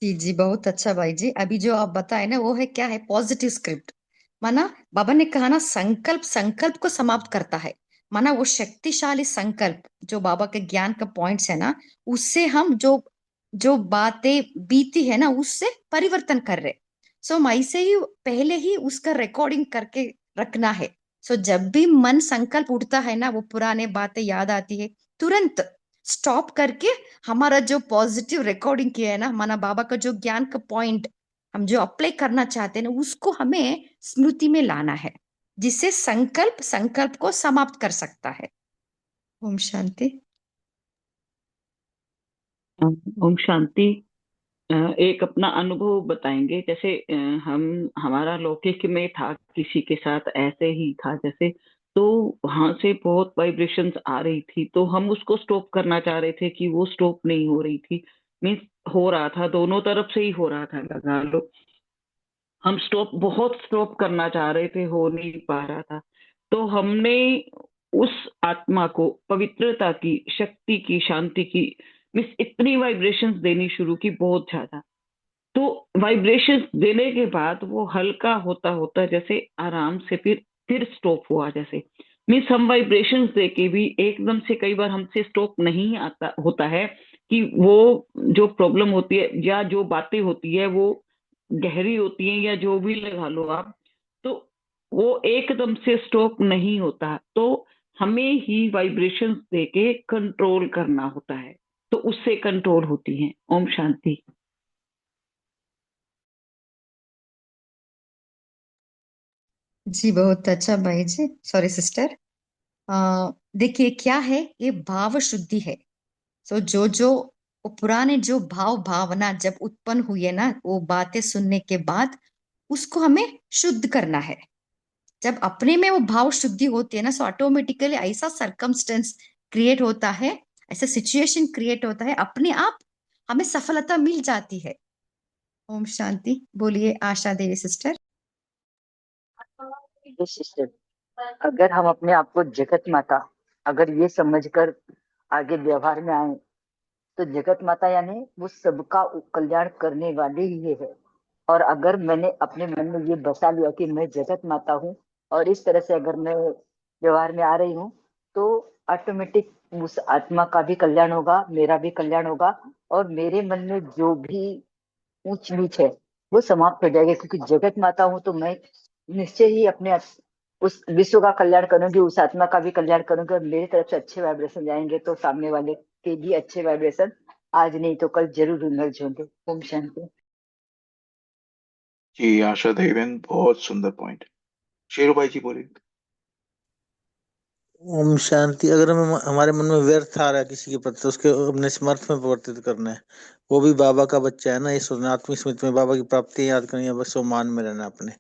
जी जी, बहुत अच्छा भाई जी। अभी जो आप बताए ना, वो है क्या है, पॉजिटिव स्क्रिप्ट। माना बाबा ने कहा ना, संकल्प संकल्प को समाप्त करता है। माना वो शक्तिशाली संकल्प जो बाबा के ज्ञान का पॉइंट्स है ना, उससे हम जो जो बातें बीती है ना, उससे परिवर्तन कर रहे। सो हम ऐसे ही पहले ही उसका रिकॉर्डिंग करके रखना है। सो जब भी मन संकल्प उठता है ना, वो पुराने बातें याद आती है, तुरंत स्टॉप करके हमारा जो पॉजिटिव रिकॉर्डिंग किया है ना, हमारा बाबा का जो ज्ञान का पॉइंट हम जो अप्लाई करना चाहते हैं ना, उसको हमें स्मृति में लाना है, जिससे संकल्प संकल्प को समाप्त कर सकता है। ओम शांति। ओम शांति। एक अपना अनुभव बताएंगे। जैसे हम हमारा लौकिक में था, किसी के साथ ऐसे ही था, जैसे तो वहां से बहुत वाइब्रेशंस आ रही थी, तो हम उसको स्टॉप करना चाह रहे थे कि वो स्टॉप नहीं हो रही थी। मीन्स हो रहा था, दोनों तरफ से ही हो रहा था, लगा लो। हम बहुत स्टॉप करना चाह रहे थे, हो नहीं पा रहा था। तो हमने उस आत्मा को पवित्रता की, शक्ति की, शांति की, मीन्स इतनी वाइब्रेशंस देनी शुरू की, बहुत ज्यादा। तो वाइब्रेशंस देने के बाद वो हल्का होता होता जैसे आराम से फिर स्टॉप हुआ जैसे। मीन्स हम वाइब्रेशंस दे के भी एकदम से कई बार हमसे स्टॉप नहीं आता होता है, कि वो जो प्रॉब्लम होती है या जो बातें होती है वो गहरी होती है या जो भी लगा लो आप, तो वो एकदम से स्टॉप नहीं होता। तो हमें ही वाइब्रेशंस दे के कंट्रोल करना होता है, तो उससे कंट्रोल होती है। ओम शांति। जी बहुत अच्छा भाई जी, सॉरी सिस्टर। देखिए क्या है, ये भाव शुद्धि है। सो जो वो पुराने जो भाव भावना जब उत्पन्न हुई है ना, वो बातें सुनने के बाद उसको हमें शुद्ध करना है। जब अपने में वो भाव शुद्धि होती है ना, सो ऑटोमेटिकली ऐसा सरकमस्टेंस क्रिएट होता है, ऐसा सिचुएशन क्रिएट होता है, अपने आप हमें सफलता मिल जाती है। ओम शांति। बोलिए Asha Devi sister. Yes sister, अगर हम अपने आप को जगत माता अगर ये समझकर आगे व्यवहार में आए, तो जगत माता यानी वो सबका कल्याण करने वाली ही है। और अगर मैंने अपने मन में ये बसा लिया कि मैं जगत माता हूँ, और इस तरह से अगर मैं व्यवहार में आ रही हूँ, तो ऑटोमेटिक उस आत्मा का भी कल्याण होगा, मेरा भी कल्याण होगा, और मेरे मन में जो भी ऊंच नीच है वो समाप्त हो जाएगा। क्योंकि जगत माता हूँ तो मैं निश्चय ही अपने उस विश्व का कल्याण करूंगी, उस आत्मा का भी कल्याण करूंगी, और मेरी तरफ से अच्छे वाइब्रेशन जाएंगे तो सामने वाले के भी अच्छे वाइब्रेशन आज नहीं तो कल जरूर इमर्ज होंगे। ओम शांति। जी आशा देवेन, बहुत सुंदर पॉइंट। शेरू भाई जी बोलिए। ओम शांति। अगर हमें हमारे मन में व्यर्थ आ रहा है किसी के प्रति, तो उसके अपने समर्थ में परिवर्तित करना है। वो भी बाबा का बच्चा है ना, ये सोचना आत्मिक स्मृति में बाबा की प्राप्ति याद करनी है, बस वो मान में रहना अपने।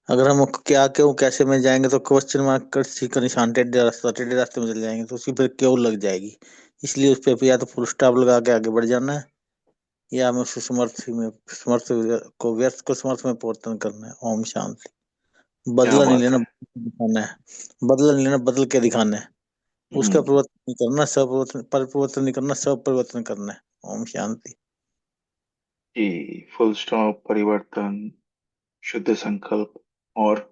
अगर हम क्या क्यों कैसे में जाएंगे तो क्वेश्चन मार्क का निशान, टेढ़े रास्ते में चले जाएंगे तो उसकी फिर क्यों लग जाएगी। इसलिए उस पर या तो फुल स्टॉप लगा के आगे बढ़ जाना है, या हमें उस समर्थ को व्यर्थ को समर्थ में परिवर्तन करना है। ओम शांति। क्या बदला नहीं बात लेना, है। दिखाना है। बदला नहीं लेना, बदल के दिखाना है। उसका हम्म, परिवर्तन नहीं करना, सब परिवर्तन नहीं करना, सब परिवर्तन करना है। ओम शांति। जी, फुल स्टॉप, परिवर्तन, शुद्ध संकल्प, और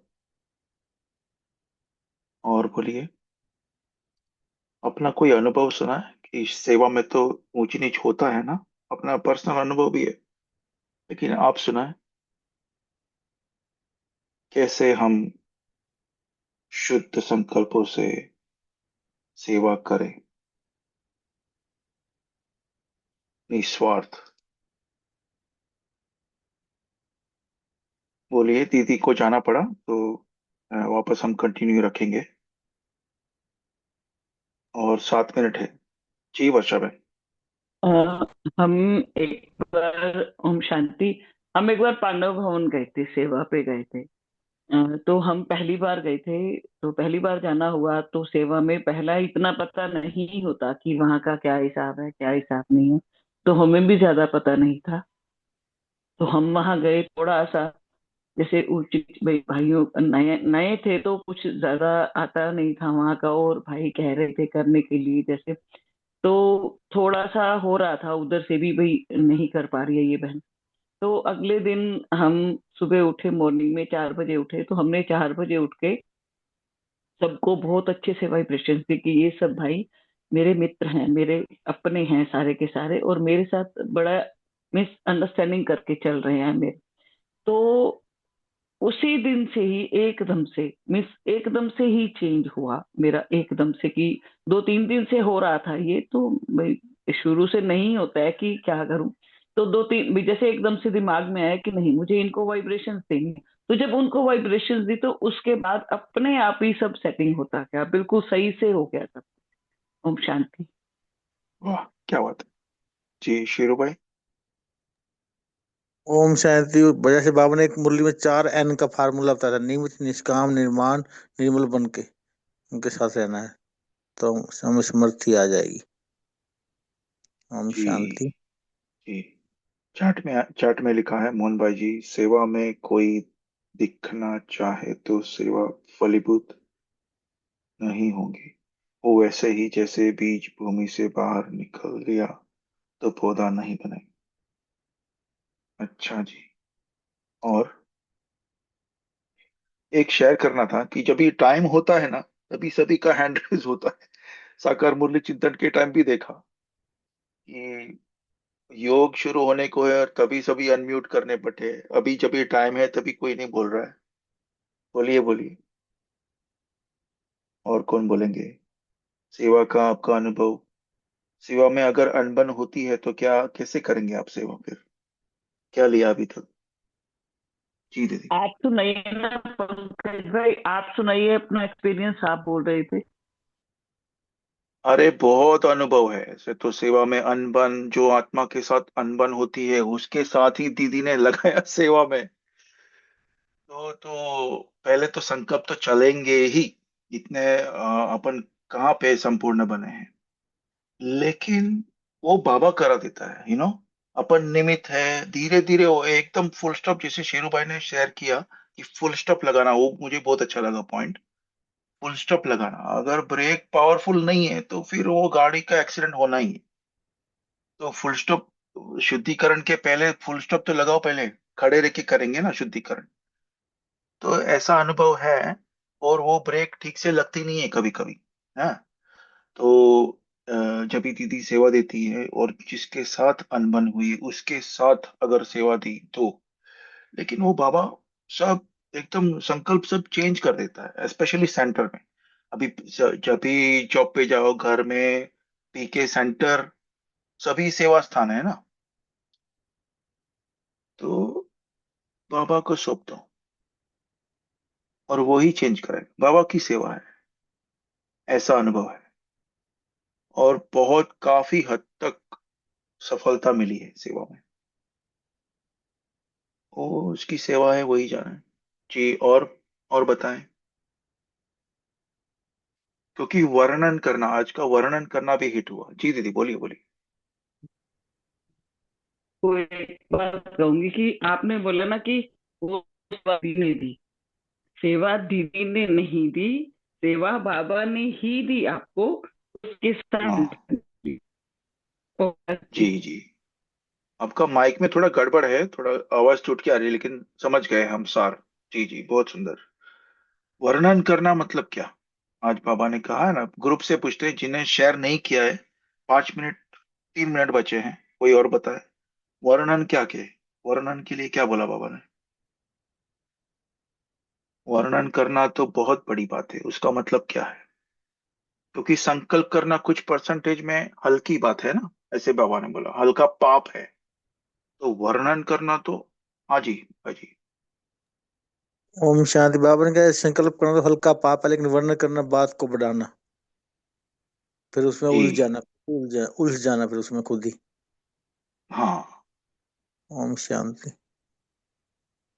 बोलिए। अपना कोई अनुभव सुना है कि सेवा में तो ऊंच नीच होता है ना, अपना पर्सनल अनुभव भी है, लेकिन आप सुना है कैसे हम शुद्ध संकल्पों से सेवा करें, निस्वार्थ। बोलिए, दीदी को जाना पड़ा तो वापस हम कंटिन्यू रखेंगे, और 7 मिनट है। जी वर्षा बहन। अ, हम एक बार, ओम शांति, हम एक बार पांडव भवन गए थे, सेवा पे गए थे। तो हम पहली बार गए थे, तो पहली बार जाना हुआ, तो सेवा में पहला इतना पता नहीं होता कि वहाँ का क्या हिसाब है, क्या हिसाब नहीं है। तो हमें भी ज्यादा पता नहीं था। तो हम वहाँ गए, थोड़ा सा जैसे उचित भाइयों नए नए थे, तो कुछ ज्यादा आता नहीं था वहाँ का, और भाई कह रहे थे करने के लिए जैसे। तो थोड़ा सा हो रहा था उधर से भी, भाई नहीं कर पा रही है ये बहन। तो अगले दिन हम सुबह उठे, मॉर्निंग में 4 बजे उठे, तो हमने 4 बजे उठ के सबको बहुत अच्छे से वाइब्रेशन दी कि ये सब भाई मेरे मित्र हैं, मेरे अपने हैं सारे के सारे, और मेरे साथ बड़ा मिसअंडरस्टैंडिंग करके चल रहे हैं मेरे। तो उसी दिन से ही एकदम से, एकदम से ही चेंज हुआ मेरा, एकदम से, कि 2-3 दिन से हो रहा था ये, तो भाई शुरू से नहीं होता है कि क्या करूं। तो 2-3 भी जैसे एकदम से दिमाग में आया कि नहीं, मुझे इनको वाइब्रेशंस देंगे। तो जब उनको वाइब्रेशंस दी, तो उसके बाद अपने आप ही सब सेटिंग होता गया, बिल्कुल सही से हो गया सब। ओम शांति। वाह, क्या बात है। जी शेरू भाई। ओम शांति। जैसे बाबा ने एक मुरली में 4N का फार्मूला बताया था, निमित्त, निष्काम, निर्माण, निर्मल बन के। उनके साथ रहना है, तो हमें समृद्धि आ जाएगी। ओम जी शांति। जी। चार्ट में लिखा है, मोहन भाई जी, सेवा में कोई दिखना चाहे तो सेवा फलीभूत नहीं होगी। वो वैसे ही जैसे बीज भूमि से बाहर निकल लिया तो पौधा नहीं बनेगा। अच्छा जी। और एक शेयर करना था कि जब ये टाइम होता है ना, तभी सभी का हैंड रेज होता है। साकार मुरली चिंतन के टाइम भी देखा कि योग शुरू होने को है और तभी सभी अनम्यूट करने बैठे हैं। अभी जब ये टाइम है तभी कोई नहीं बोल रहा है। बोलिए बोलिए, और कौन बोलेंगे? सेवा का आपका अनुभव, सेवा में अगर अनबन होती है तो क्या, कैसे करेंगे आप सेवा फिर? क्या लिया अभी तक? जी दीदी। आप सुनाइए ना पंकज भाई, आप सुनाइए अपना एक्सपीरियंस, आप बोल रहे थे। अरे बहुत अनुभव है ऐसे तो। सेवा में अनबन, जो आत्मा के साथ अनबन होती है उसके साथ ही दीदी ने लगाया सेवा में। तो पहले तो संकल्प तो चलेंगे ही, इतने अपन कहाँ पे संपूर्ण बने हैं। लेकिन वो बाबा करा देता है, अपन निमित्त है। धीरे धीरे वो एकदम फुल स्टॉप, जैसे शेरू भाई ने शेयर किया कि फुल स्टॉप लगाना, वो मुझे बहुत अच्छा लगा पॉइंट। फुल स्टॉप लगाना, अगर ब्रेक पावरफुल नहीं है तो फिर वो गाड़ी का एक्सीडेंट होना ही है। तो फुल स्टॉप, शुद्धिकरण के पहले फुल स्टॉप तो लगाओ पहले। खड़े रह के करेंगे ना शुद्धिकरण, तो ऐसा अनुभव है। और वो ब्रेक ठीक से लगती नहीं है कभी कभी। हाँ। तो जब भी दीदी सेवा देती है और जिसके साथ अनबन हुई उसके साथ अगर सेवा दी तो, लेकिन वो बाबा सब एकदम संकल्प सब चेंज कर देता है, स्पेशली सेंटर में। अभी जब भी जॉब पे जाओ, घर में, पीके सेंटर, सभी सेवा स्थान है ना, तो बाबा को सौंप दो और वो ही चेंज करेगा। बाबा की सेवा है, ऐसा अनुभव है। और बहुत काफी हद तक सफलता मिली है सेवा में। वो उसकी सेवा है, वही जाने। जी। और बताएं, क्योंकि वर्णन करना, आज का वर्णन करना भी हिट हुआ। जी दीदी, बोलिए बोलिए। तो एक बात कहूंगी कि आपने बोला ना कि वो सेवा दीदी ने दी, सेवा दीदी ने नहीं दी, सेवा बाबा ने ही दी आपको, उसके साथ हाँ। जी जी। आपका माइक में थोड़ा गड़बड़ है, थोड़ा आवाज टूट के आ रही है, लेकिन समझ गए हम सार। जी जी, बहुत सुंदर। वर्णन करना मतलब क्या? आज बाबा ने कहा है ना, ग्रुप से पूछते हैं जिन्हें शेयर नहीं किया है। 5 मिनट, 3 मिनट बचे हैं, कोई और बताए वर्णन क्या के? वर्णन के लिए क्या बोला बाबा ने? वर्णन करना तो बहुत बड़ी बात है, उसका मतलब क्या है? क्योंकि संकल्प करना कुछ परसेंटेज में हल्की बात है ना, ऐसे बाबा ने बोला हल्का पाप है। तो वर्णन करना तो, हाँ जी भाई जी। ओम शांति। बाबा ने कहा संकल्प करना तो हल्का पाप है, लेकिन वर्ण करना बात को बढ़ाना, फिर उसमें जी। उलझ जाना फिर उसमें खुद ही। हाँ ओम शांति।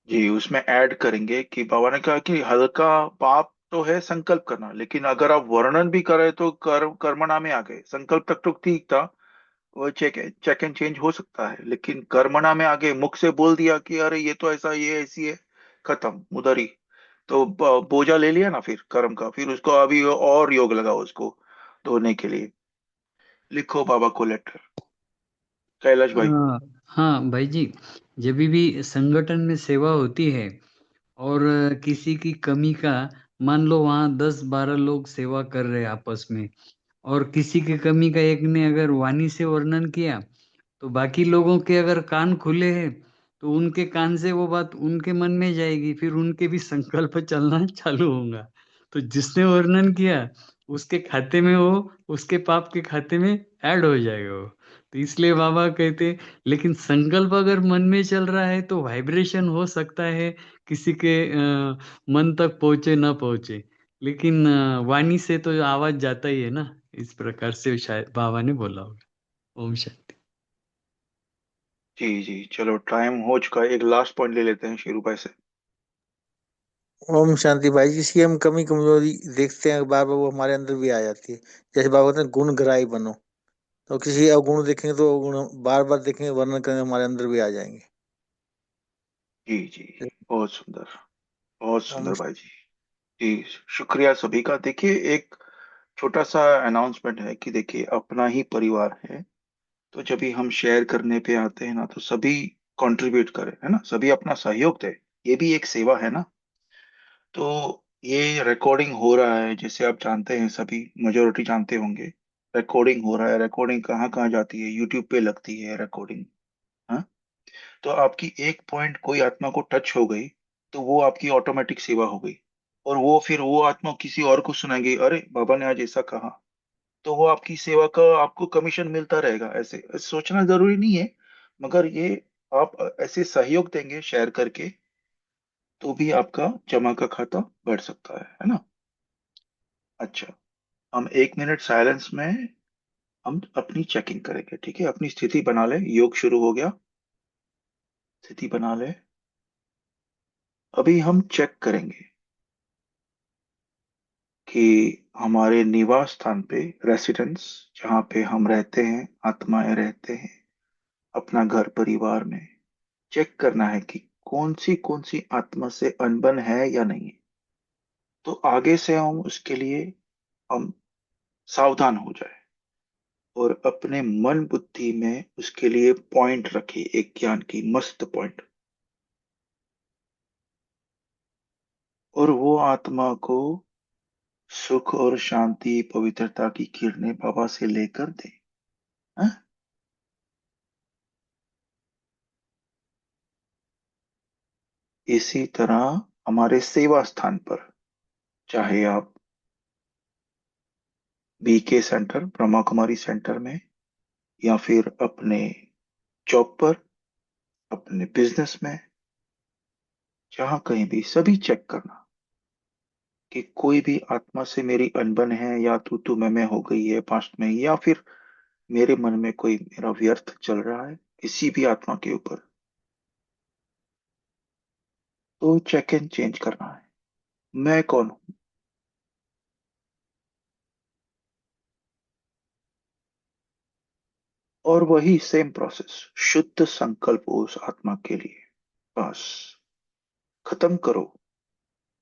जी, उसमें ऐड करेंगे कि बाबा ने कहा कि हल्का पाप तो है संकल्प करना, लेकिन अगर आप वर्णन भी करें तो कर्मणा में आ गए। संकल्प तक तो ठीक था, वो चेक चेक एंड चेंज हो सकता है, लेकिन कर्मणा में आगे मुख से बोल दिया कि अरे ये तो ऐसा, ये ऐसी है, खत्म उधर ही। तो बोझा ले लिया ना फिर कर्म का, फिर उसको अभी और योग लगाओ उसको धोने के लिए। लिखो बाबा को लेटर, कैलाश भाई। हाँ हाँ भाई जी, जब भी संगठन में सेवा होती है और किसी की कमी का, मान लो वहाँ 10-12 लोग सेवा कर रहे हैं आपस में, और किसी की कमी का एक ने अगर वाणी से वर्णन किया, तो बाकी लोगों के अगर कान खुले हैं तो उनके कान से वो बात उनके मन में जाएगी, फिर उनके भी संकल्प चलना चालू होगा। तो जिसने वर्णन किया उसके खाते में वो, उसके पाप के खाते में ऐड हो जाएगा वो। तो इसलिए बाबा कहते, लेकिन संकल्प अगर मन में चल रहा है तो वाइब्रेशन हो सकता है किसी के मन तक पहुंचे ना पहुंचे, लेकिन वाणी से तो आवाज जाता ही है ना। इस प्रकार से शायद बाबा ने बोला होगा। ओम शांति। जी जी, चलो टाइम हो चुका है, एक लास्ट पॉइंट ले लेते हैं शेरू भाई से। ओम शांति। भाई किसी की हम कमी कमजोरी देखते हैं बार बार, वो हमारे अंदर भी आ जाती है। जैसे बाबा कहते हैं गुण ग्राही बनो, तो किसी अवगुण देखेंगे तो गुण बार बार देखेंगे, वर्णन करेंगे, हमारे अंदर भी आ जाएंगे। जी जी, बहुत सुंदर, बहुत ओम। सुंदर भाई जी। जी, शुक्रिया सभी का। देखिए, एक छोटा सा अनाउंसमेंट है कि देखिए, अपना ही परिवार है, तो जब भी हम शेयर करने पे आते हैं ना, तो सभी कंट्रीब्यूट करें, है ना, सभी अपना सहयोग दें। ये भी एक सेवा है ना। तो ये रिकॉर्डिंग हो रहा है, जैसे आप जानते हैं, सभी मेजोरिटी जानते होंगे। रिकॉर्डिंग हो रहा है, रिकॉर्डिंग कहाँ कहाँ जाती है, यूट्यूब पे लगती है रिकॉर्डिंग। हाँ, तो आपकी एक पॉइंट कोई आत्मा को टच हो गई, तो वो आपकी ऑटोमेटिक सेवा हो गई। और वो फिर वो आत्मा किसी और को सुनाएंगे, अरे बाबा ने आज ऐसा कहा। तो वो आपकी सेवा का आपको कमीशन मिलता रहेगा। ऐसे सोचना जरूरी नहीं है, मगर ये आप ऐसे सहयोग देंगे शेयर करके, तो भी आपका जमा का खाता बढ़ सकता है ना। अच्छा, हम 1 मिनट साइलेंस में हम अपनी चेकिंग करेंगे, ठीक है। अपनी स्थिति बना ले, योग शुरू हो गया। स्थिति बना ले। अभी हम चेक करेंगे कि हमारे निवास स्थान पे, रेसिडेंस, जहाँ पे हम रहते हैं, आत्माएं रहते हैं, अपना घर परिवार में, चेक करना है कि कौन सी आत्मा से अनबन है या नहीं। तो आगे से हम उसके लिए हम सावधान हो जाए, और अपने मन बुद्धि में उसके लिए पॉइंट रखे, एक ज्ञान की मस्त पॉइंट। और वो आत्मा को सुख और शांति, पवित्रता की किरणें बाबा से लेकर दे। हाँ? इसी तरह हमारे सेवा स्थान पर, चाहे आप BK centre, Brahma Kumari centre में, या फिर अपने जॉब पर, अपने बिजनेस में, जहां कहीं भी, सभी चेक करना कि कोई भी आत्मा से मेरी अनबन है, या तू मैं हो गई है पास्ट में, या फिर मेरे मन में कोई मेरा व्यर्थ चल रहा है किसी भी आत्मा के ऊपर, तो चेक एंड चेंज करना है। मैं कौन हूं? और वही सेम प्रोसेस, शुद्ध संकल्प उस आत्मा के लिए। बस खत्म करो,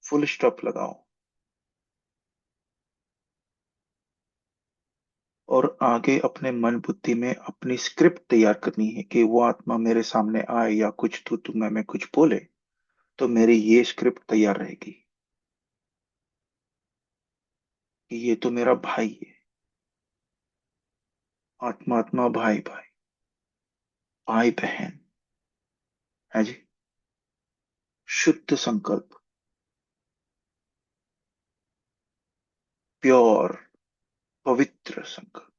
फुल स्टॉप लगाओ। और आगे अपने मन बुद्धि में अपनी स्क्रिप्ट तैयार करनी है कि वो आत्मा मेरे सामने आए, या कुछ तू मैं कुछ बोले, तो मेरी ये स्क्रिप्ट तैयार रहेगी कि ये तो मेरा भाई है। आत्मा आत्मा, भाई भाई, भाई बहन है जी। शुद्ध संकल्प, प्योर, पवित्र संकल्प।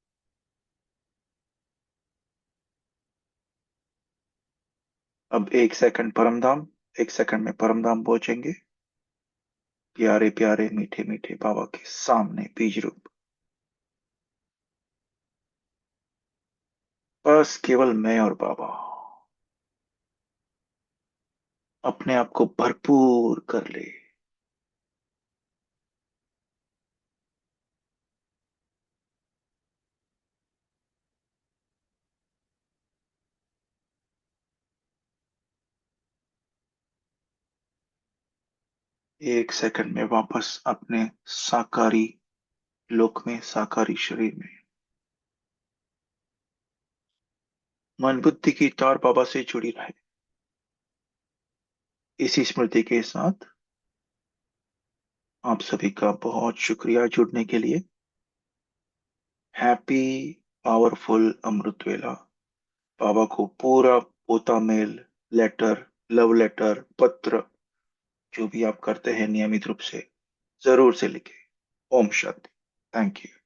अब 1 सेकंड परमधाम, 1 सेकंड में परमधाम पहुंचेंगे, प्यारे प्यारे मीठे मीठे बाबा के सामने बीज रूप। बस केवल मैं और बाबा। अपने आप को भरपूर कर ले। 1 सेकंड में वापस अपने साकारी लोक में, साकारी शरीर में। मन बुद्धि की तार बाबा से जुड़ी रहे। इसी स्मृति के साथ आप सभी का बहुत शुक्रिया जुड़ने के लिए। हैप्पी पावरफुल अमृत वेला। बाबा को पूरा पोता मेल, लेटर, लव लेटर, पत्र, जो भी आप करते हैं नियमित रूप से, जरूर से लिखे। ओम शांति। Thank you.